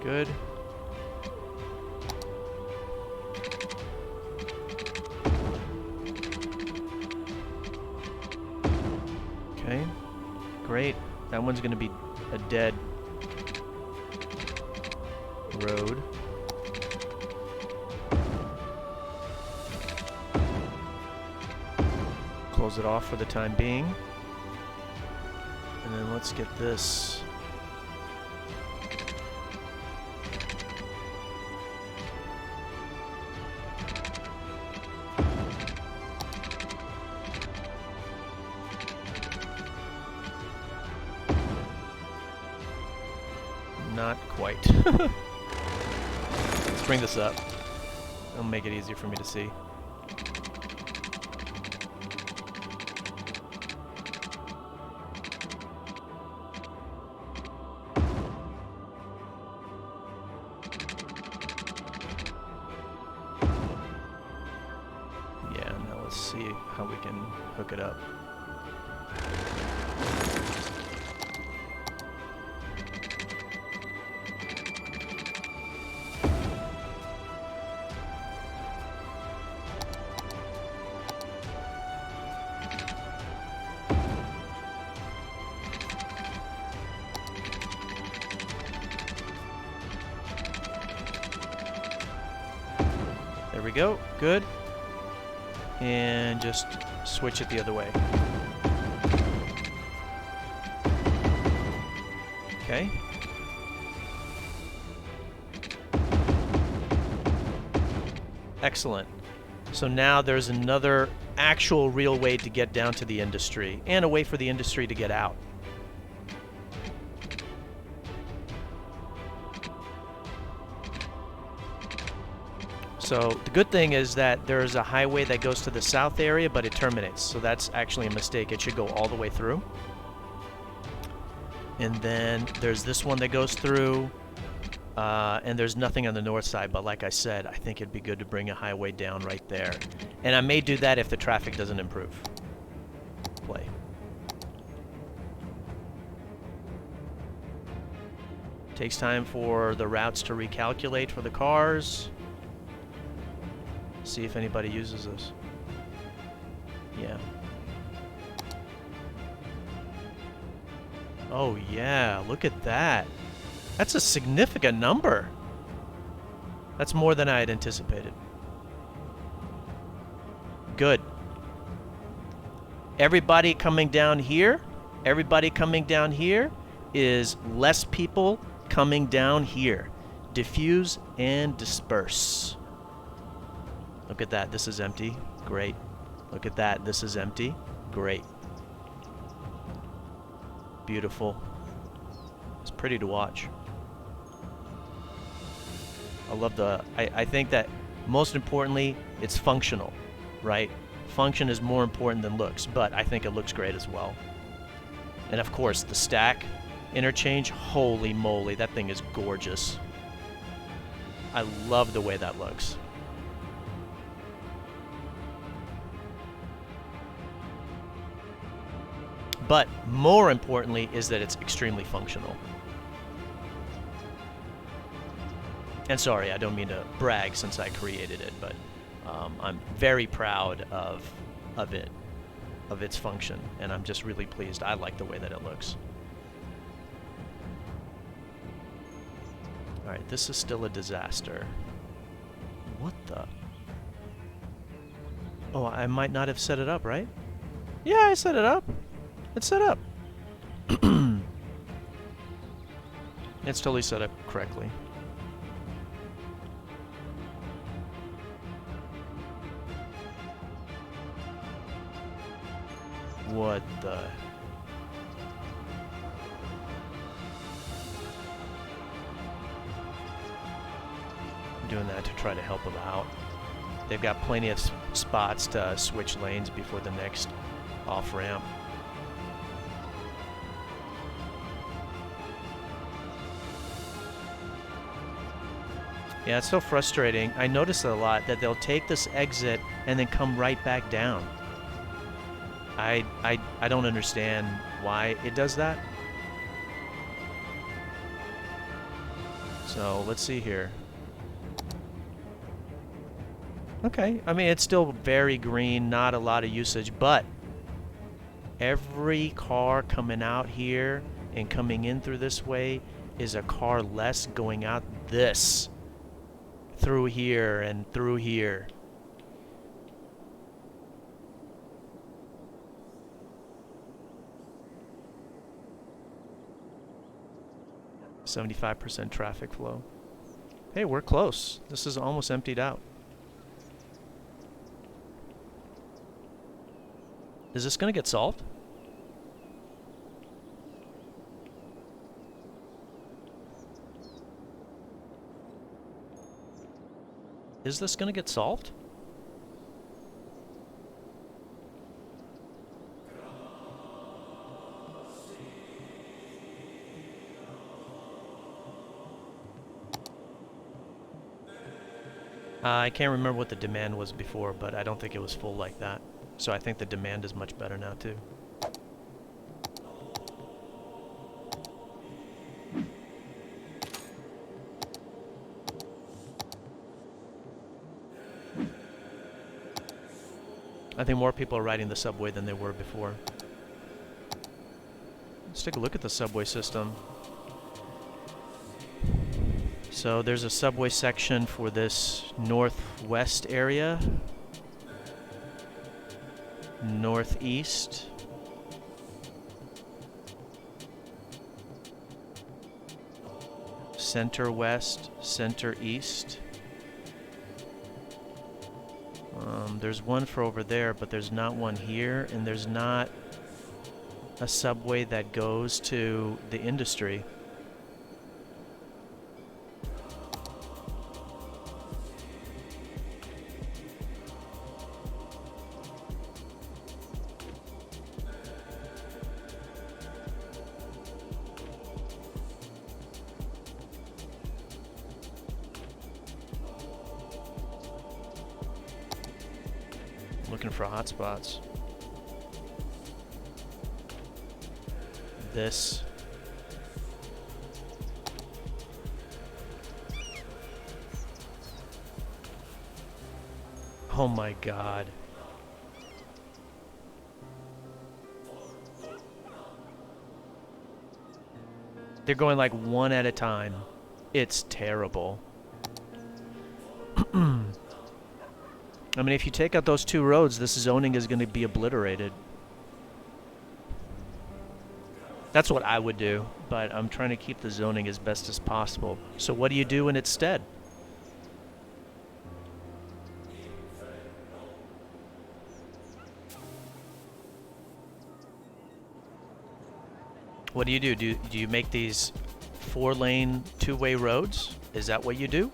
Good. Okay. Great. That one's going to be a dead road. Close it off for the time being. And then let's get this. Not quite. Let's bring this up. It'll make it easier for me to see. See how we can hook it up. There we go. Good. And just switch it the other way. Okay. Excellent. So now there's another actual real way to get down to the industry, and a way for the industry to get out. So the good thing is that there's a highway that goes to the south area, but it terminates. So that's actually a mistake. It should go all the way through. And then there's this one that goes through, and there's nothing on the north side. But like I said, I think it'd be good to bring a highway down right there. And I may do that if the traffic doesn't improve. Play. Takes time for the routes to recalculate for the cars. See if anybody uses this. Yeah. Oh yeah, look at that. That's a significant number. That's more than I had anticipated. Good. Everybody coming down here is less people coming down here. Diffuse and disperse. Look at that, this is empty. Great. Look at that, this is empty. Great. Beautiful. It's pretty to watch. I love the, I think that most importantly, it's functional, right? Function is more important than looks, but I think it looks great as well. And of course, the stack interchange, holy moly, that thing is gorgeous. I love the way that looks. But more importantly is that it's extremely functional. And sorry, I don't mean to brag since I created it, but I'm very proud of it, of its function, and I'm just really pleased. I like the way that it looks. Alright, this is still a disaster. What the? Oh, I might not have set it up, right? Yeah, I set it up. It's set up. It's totally set up correctly. What the? I'm doing that to try to help them out. They've got plenty of spots to switch lanes before the next off-ramp. Yeah, it's so frustrating. I notice a lot that they'll take this exit and then come right back down. I don't understand why it does that. So let's see here. Okay, I mean, it's still very green, not a lot of usage, but every car coming out here and coming in through this way is a car less going out this through here and through here. %75% traffic flow. Hey, we're close. This is almost emptied out. Is this going to get solved? Is this going to get solved? I can't remember what the demand was before, but I don't think it was full like that. So I think the demand is much better now too. I think more people are riding the subway than they were before. Let's take a look at the subway system. So there's a subway section for this northwest area, northeast, center west, center east. There's one for over there, but there's not one here, and there's not a subway that goes to the industry. Looking for hotspots. This. Oh my God. They're going like one at a time. It's terrible. I mean, if you take out those two roads, this zoning is going to be obliterated. That's what I would do, but I'm trying to keep the zoning as best as possible. So what do you do in its stead? What do you do? Do you make these 4-lane, 2-way roads? Is that what you do?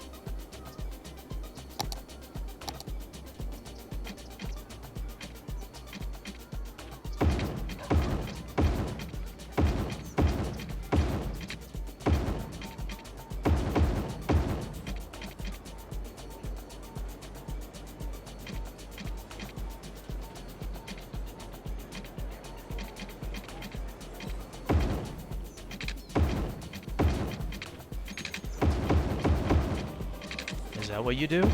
Is that what you do?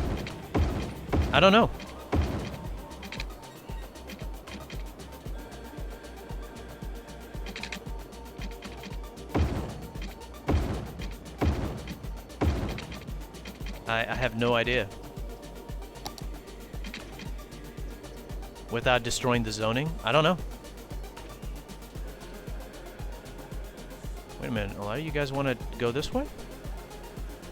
I don't know. I have no idea. Without destroying the zoning? I don't know. Wait a minute, a lot of you guys want to go this way?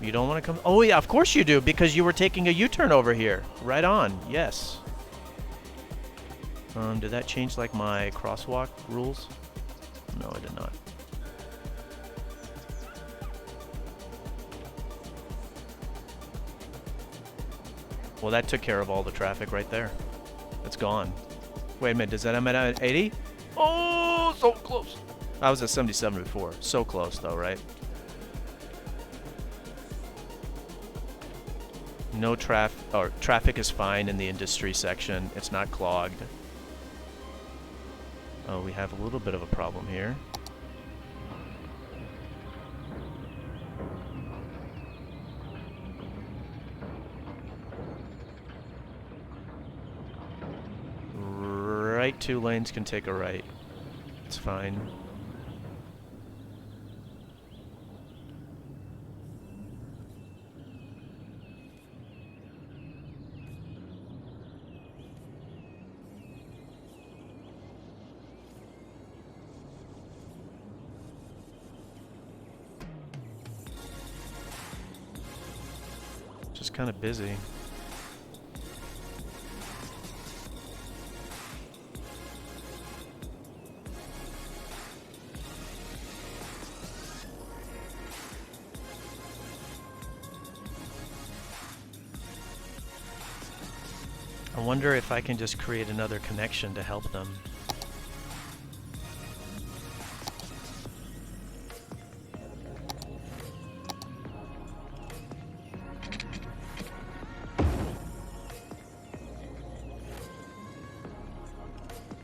You don't want to come? Oh yeah, of course you do, because you were taking a U-turn over here. Right on, yes. Did that change like my crosswalk rules? No, it did not. Well, that took care of all the traffic right there. It's gone. Wait a minute, does that I'm at 80? Oh, so close. I was at 77 before. So close though, right? No traffic is fine in the industry section. It's not clogged. Oh, we have a little bit of a problem here. Right 2 lanes can take a right. It's fine. Just kind of busy. I wonder if I can just create another connection to help them.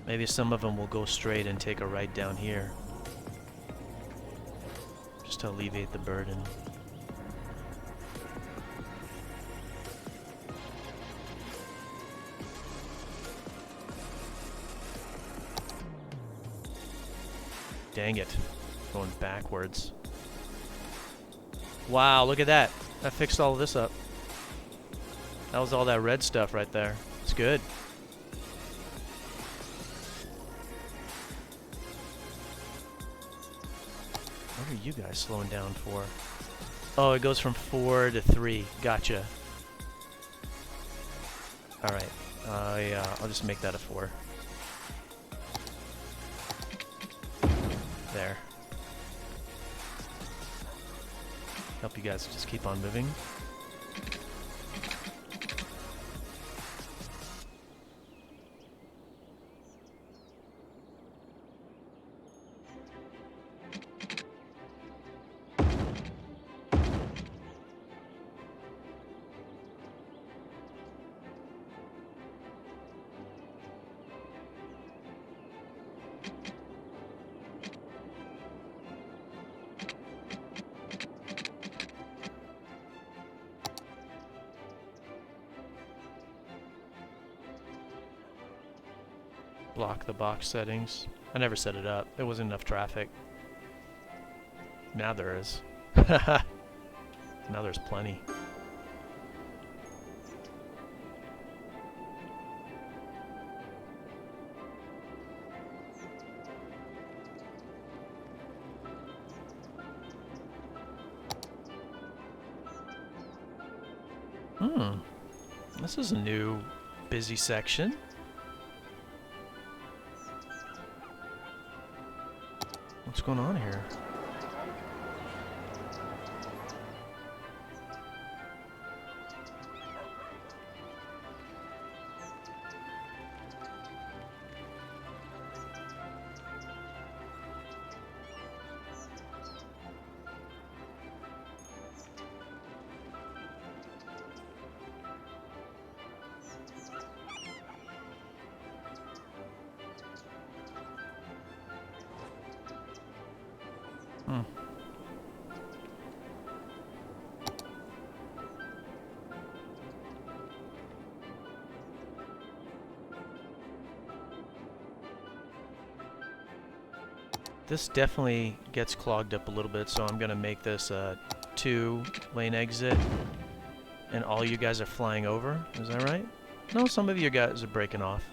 Maybe some of them will go straight and take a right down here. Just to alleviate the burden. Dang it. Going backwards. Wow, look at that. That fixed all of this up. That was all that red stuff right there. It's good. What are you guys slowing down for? Oh, it goes from 4 to 3. Gotcha. Alright. I'll just make that a 4. There. Help you guys just keep on moving. Block the box settings. I never set it up. There wasn't enough traffic. Now there is. Now there's plenty. This is a new busy section. What's going on here? This definitely gets clogged up a little bit, so I'm going to make this a 2-lane exit. And all you guys are flying over? Is that right? No, some of you guys are breaking off.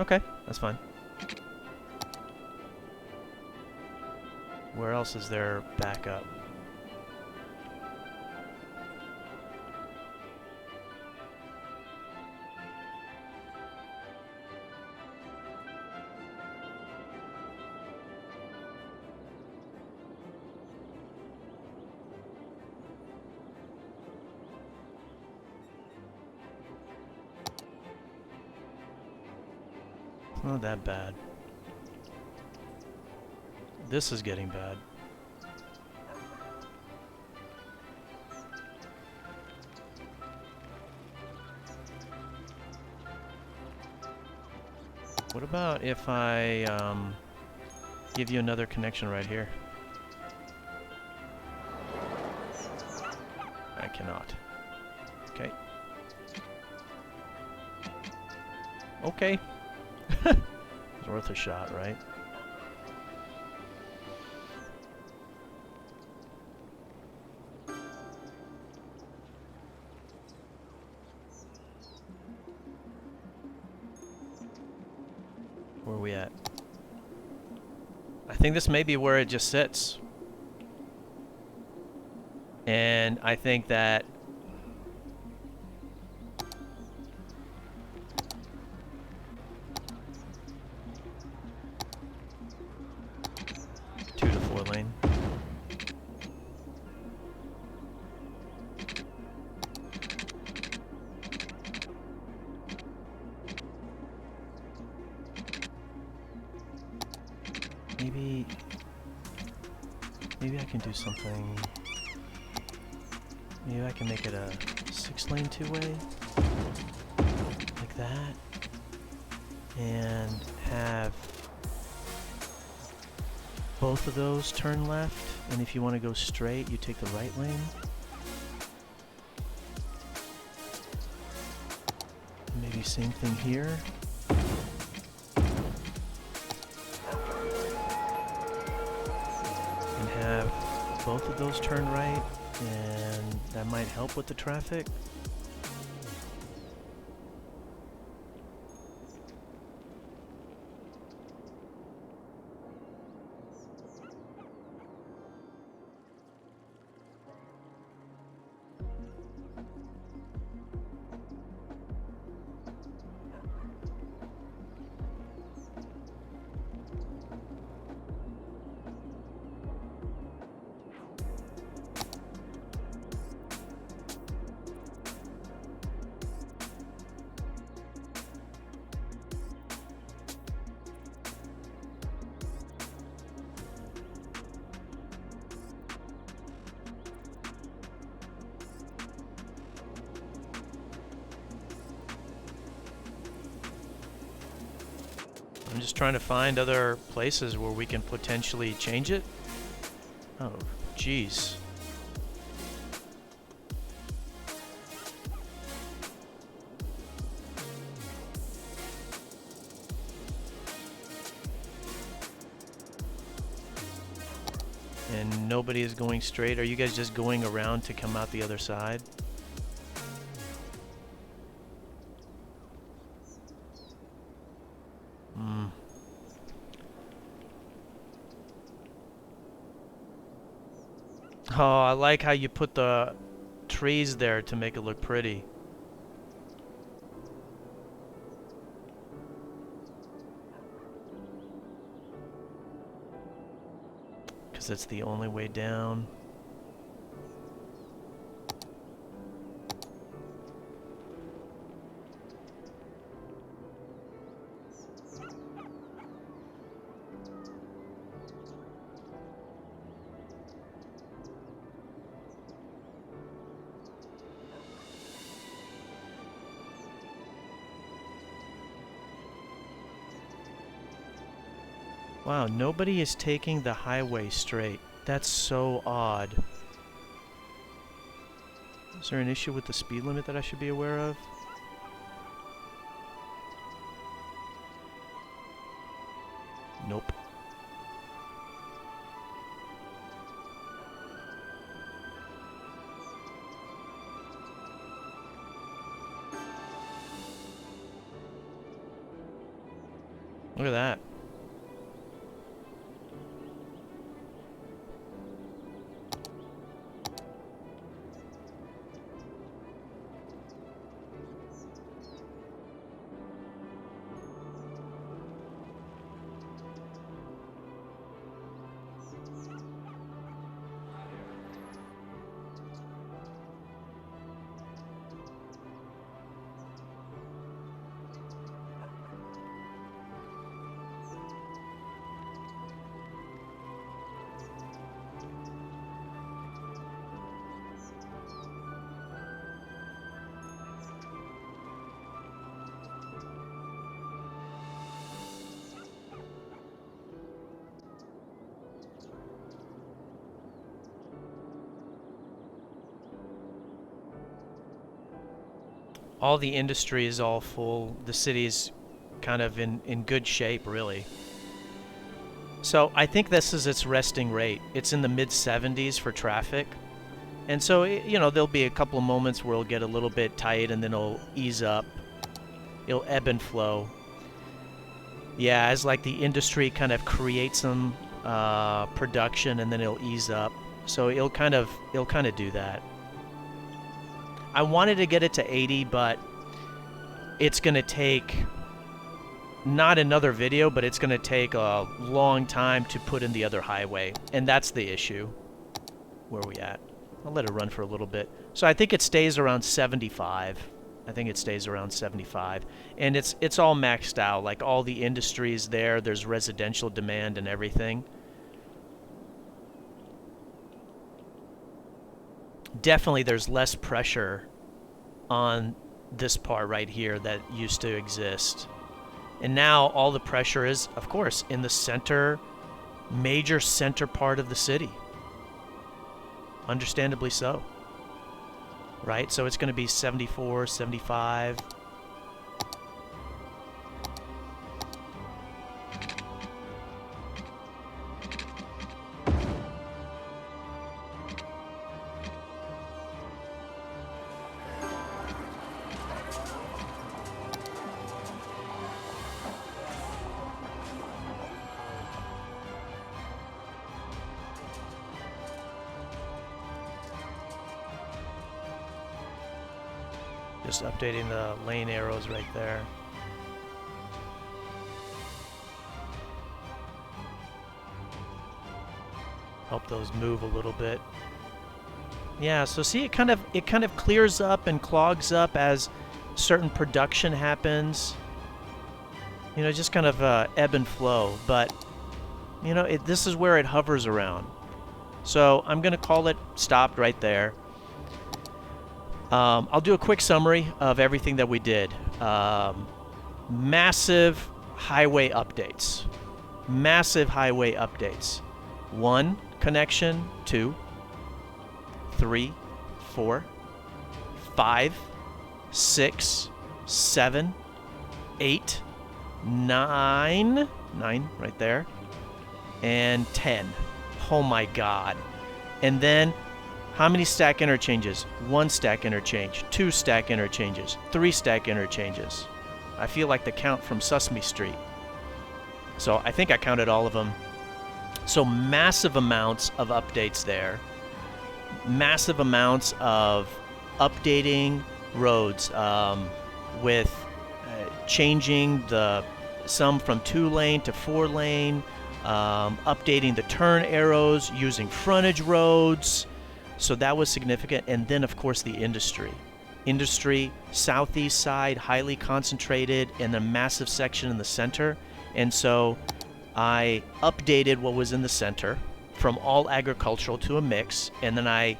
Okay, that's fine. Where else is there backup? Not that bad. This is getting bad. What about if I give you another connection right here? I cannot. Okay. Okay. It's worth a shot, right? Where are we at? I think this may be where it just sits. And I think that two to four lane. Maybe I can do something. Maybe I can make it a 6-lane two-way, like that, and have both of those turn left, and if you want to go straight, you take the right lane. Maybe same thing here. And have both of those turn right, and that might help with the traffic. I'm just trying to find other places where we can potentially change it. Oh, jeez. And nobody is going straight. Are you guys just going around to come out the other side? Oh, I like how you put the trees there to make it look pretty. Because it's the only way down. Wow, nobody is taking the highway straight. That's so odd. Is there an issue with the speed limit that I should be aware of? Nope. Look at that. All the industry is all full. The city's kind of in good shape, really. So I think this is its resting rate. It's in the mid-70s for traffic. And so, you know, there'll be a couple of moments where it'll get a little bit tight and then it'll ease up. It'll ebb and flow. Yeah, as like the industry kind of creates some production, and then it'll ease up. So it'll kind of do that. I wanted to get it to 80, but it's going to take not another video, but it's going to take a long time to put in the other highway. And that's the issue. Where are we at? I'll let it run for a little bit. So I think it stays around 75. I think it stays around 75. And it's all maxed out. Like all the industry is there. There's residential demand and everything. Definitely there's less pressure on this part right here that used to exist. And now all the pressure is, of course, in the center, major center part of the city. Understandably so. Right? So it's going to be 74, 75. Just updating the lane arrows right there. Help those move a little bit. Yeah, so see, it kind of clears up and clogs up as certain production happens. You know, just kind of ebb and flow. But you know, this is where it hovers around. So I'm gonna call it stopped right there. I'll do a quick summary of everything that we did. Massive highway updates. Massive highway updates. 1 connection, 2, 3, 4, 5, 6, 7, 8, 9, 9 right there, and 10. Oh my God. And then how many stack interchanges? 1 stack interchange, 2 stack interchanges, 3 stack interchanges. I feel like the count from Sesame Street. So I think I counted all of them. So massive amounts of updates there. Massive amounts of updating roads with changing some from 2-lane to 4-lane, updating the turn arrows, using frontage roads. So that was significant. And then, of course, the industry. Industry, southeast side, highly concentrated, and a massive section in the center. And so I updated what was in the center from all agricultural to a mix, and then I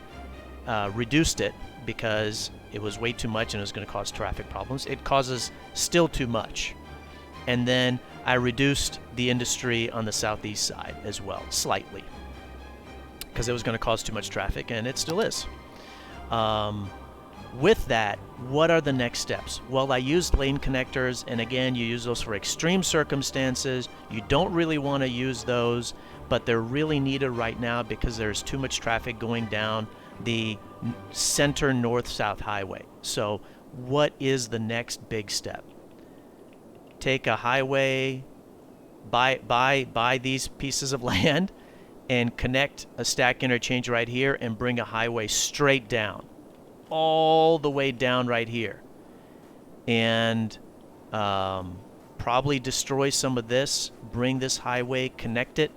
reduced it because it was way too much and it was going to cause traffic problems. It causes still too much. And then I reduced the industry on the southeast side as well, slightly, because it was going to cause too much traffic, and it still is. With that, what are the next steps? Well, I used lane connectors, and again, you use those for extreme circumstances. You don't really want to use those, but they're really needed right now because there's too much traffic going down the center north-south highway. So what is the next big step? Take a highway buy these pieces of land and connect a stack interchange right here and bring a highway straight down, all the way down right here. And probably destroy some of this, bring this highway, connect it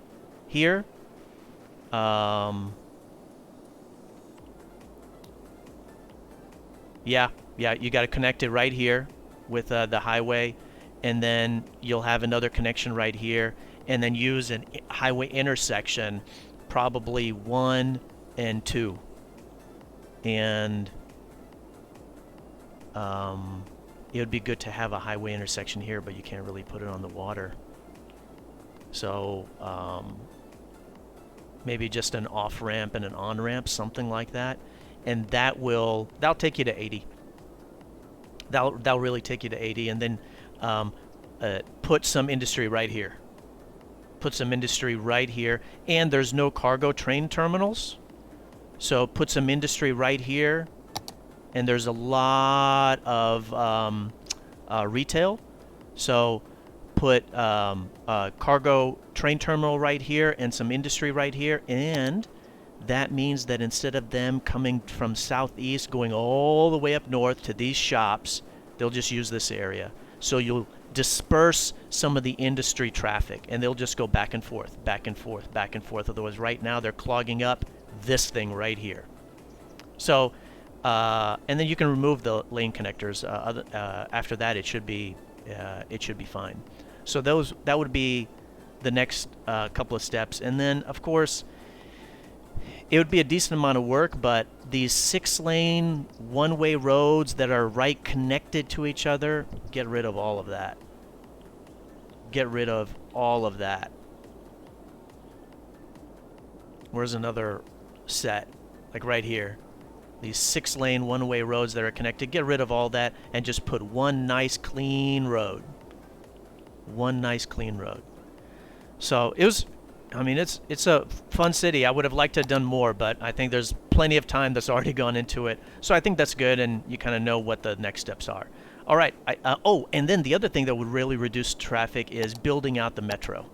here. Yeah, you got to connect it right here with the highway, and then you'll have another connection right here, and then use an highway intersection, probably 1 and 2. And it would be good to have a highway intersection here, but you can't really put it on the water. So maybe just an off-ramp and an on-ramp, something like that. And that'll take you to 80. That'll really take you to 80. And then put some industry right here. Put some industry right here. And there's no cargo train terminals. So put some industry right here. And there's a lot of retail. So put a cargo train terminal right here and some industry right here. And that means that instead of them coming from southeast, going all the way up north to these shops, they'll just use this area. So you'll disperse some of the industry traffic, and they'll just go back and forth, back and forth, back and forth. Otherwise, right now, they're clogging up this thing right here. So, and then you can remove the lane connectors. After that, it should be fine. So that would be the next couple of steps. And then, of course, it would be a decent amount of work, but these 6-lane one-way roads that are right connected to each other, get rid of all of that. Get rid of all of that. Where's another set? Like right here. These 6-lane one-way roads that are connected, get rid of all that and just put one nice clean road. One nice clean road. So it was, I mean, it's a fun city. I would have liked to have done more, but I think there's plenty of time that's already gone into it. So I think that's good, and you kind of know what the next steps are. All right. Oh, and then the other thing that would really reduce traffic is building out the metro,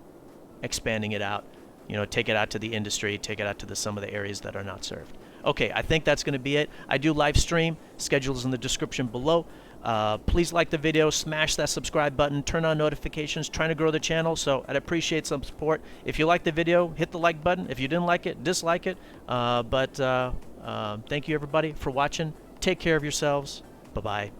expanding it out. You know, take it out to the industry, take it out to some of the areas that are not served. Okay, I think that's going to be it. I do live stream. Schedule is in the description below. Please like the video, smash that subscribe button, turn on notifications, trying to grow the channel, so I'd appreciate some support. If you like the video, hit the like button. If you didn't like it, dislike it. Thank you, everybody, for watching. Take care of yourselves. Bye-bye.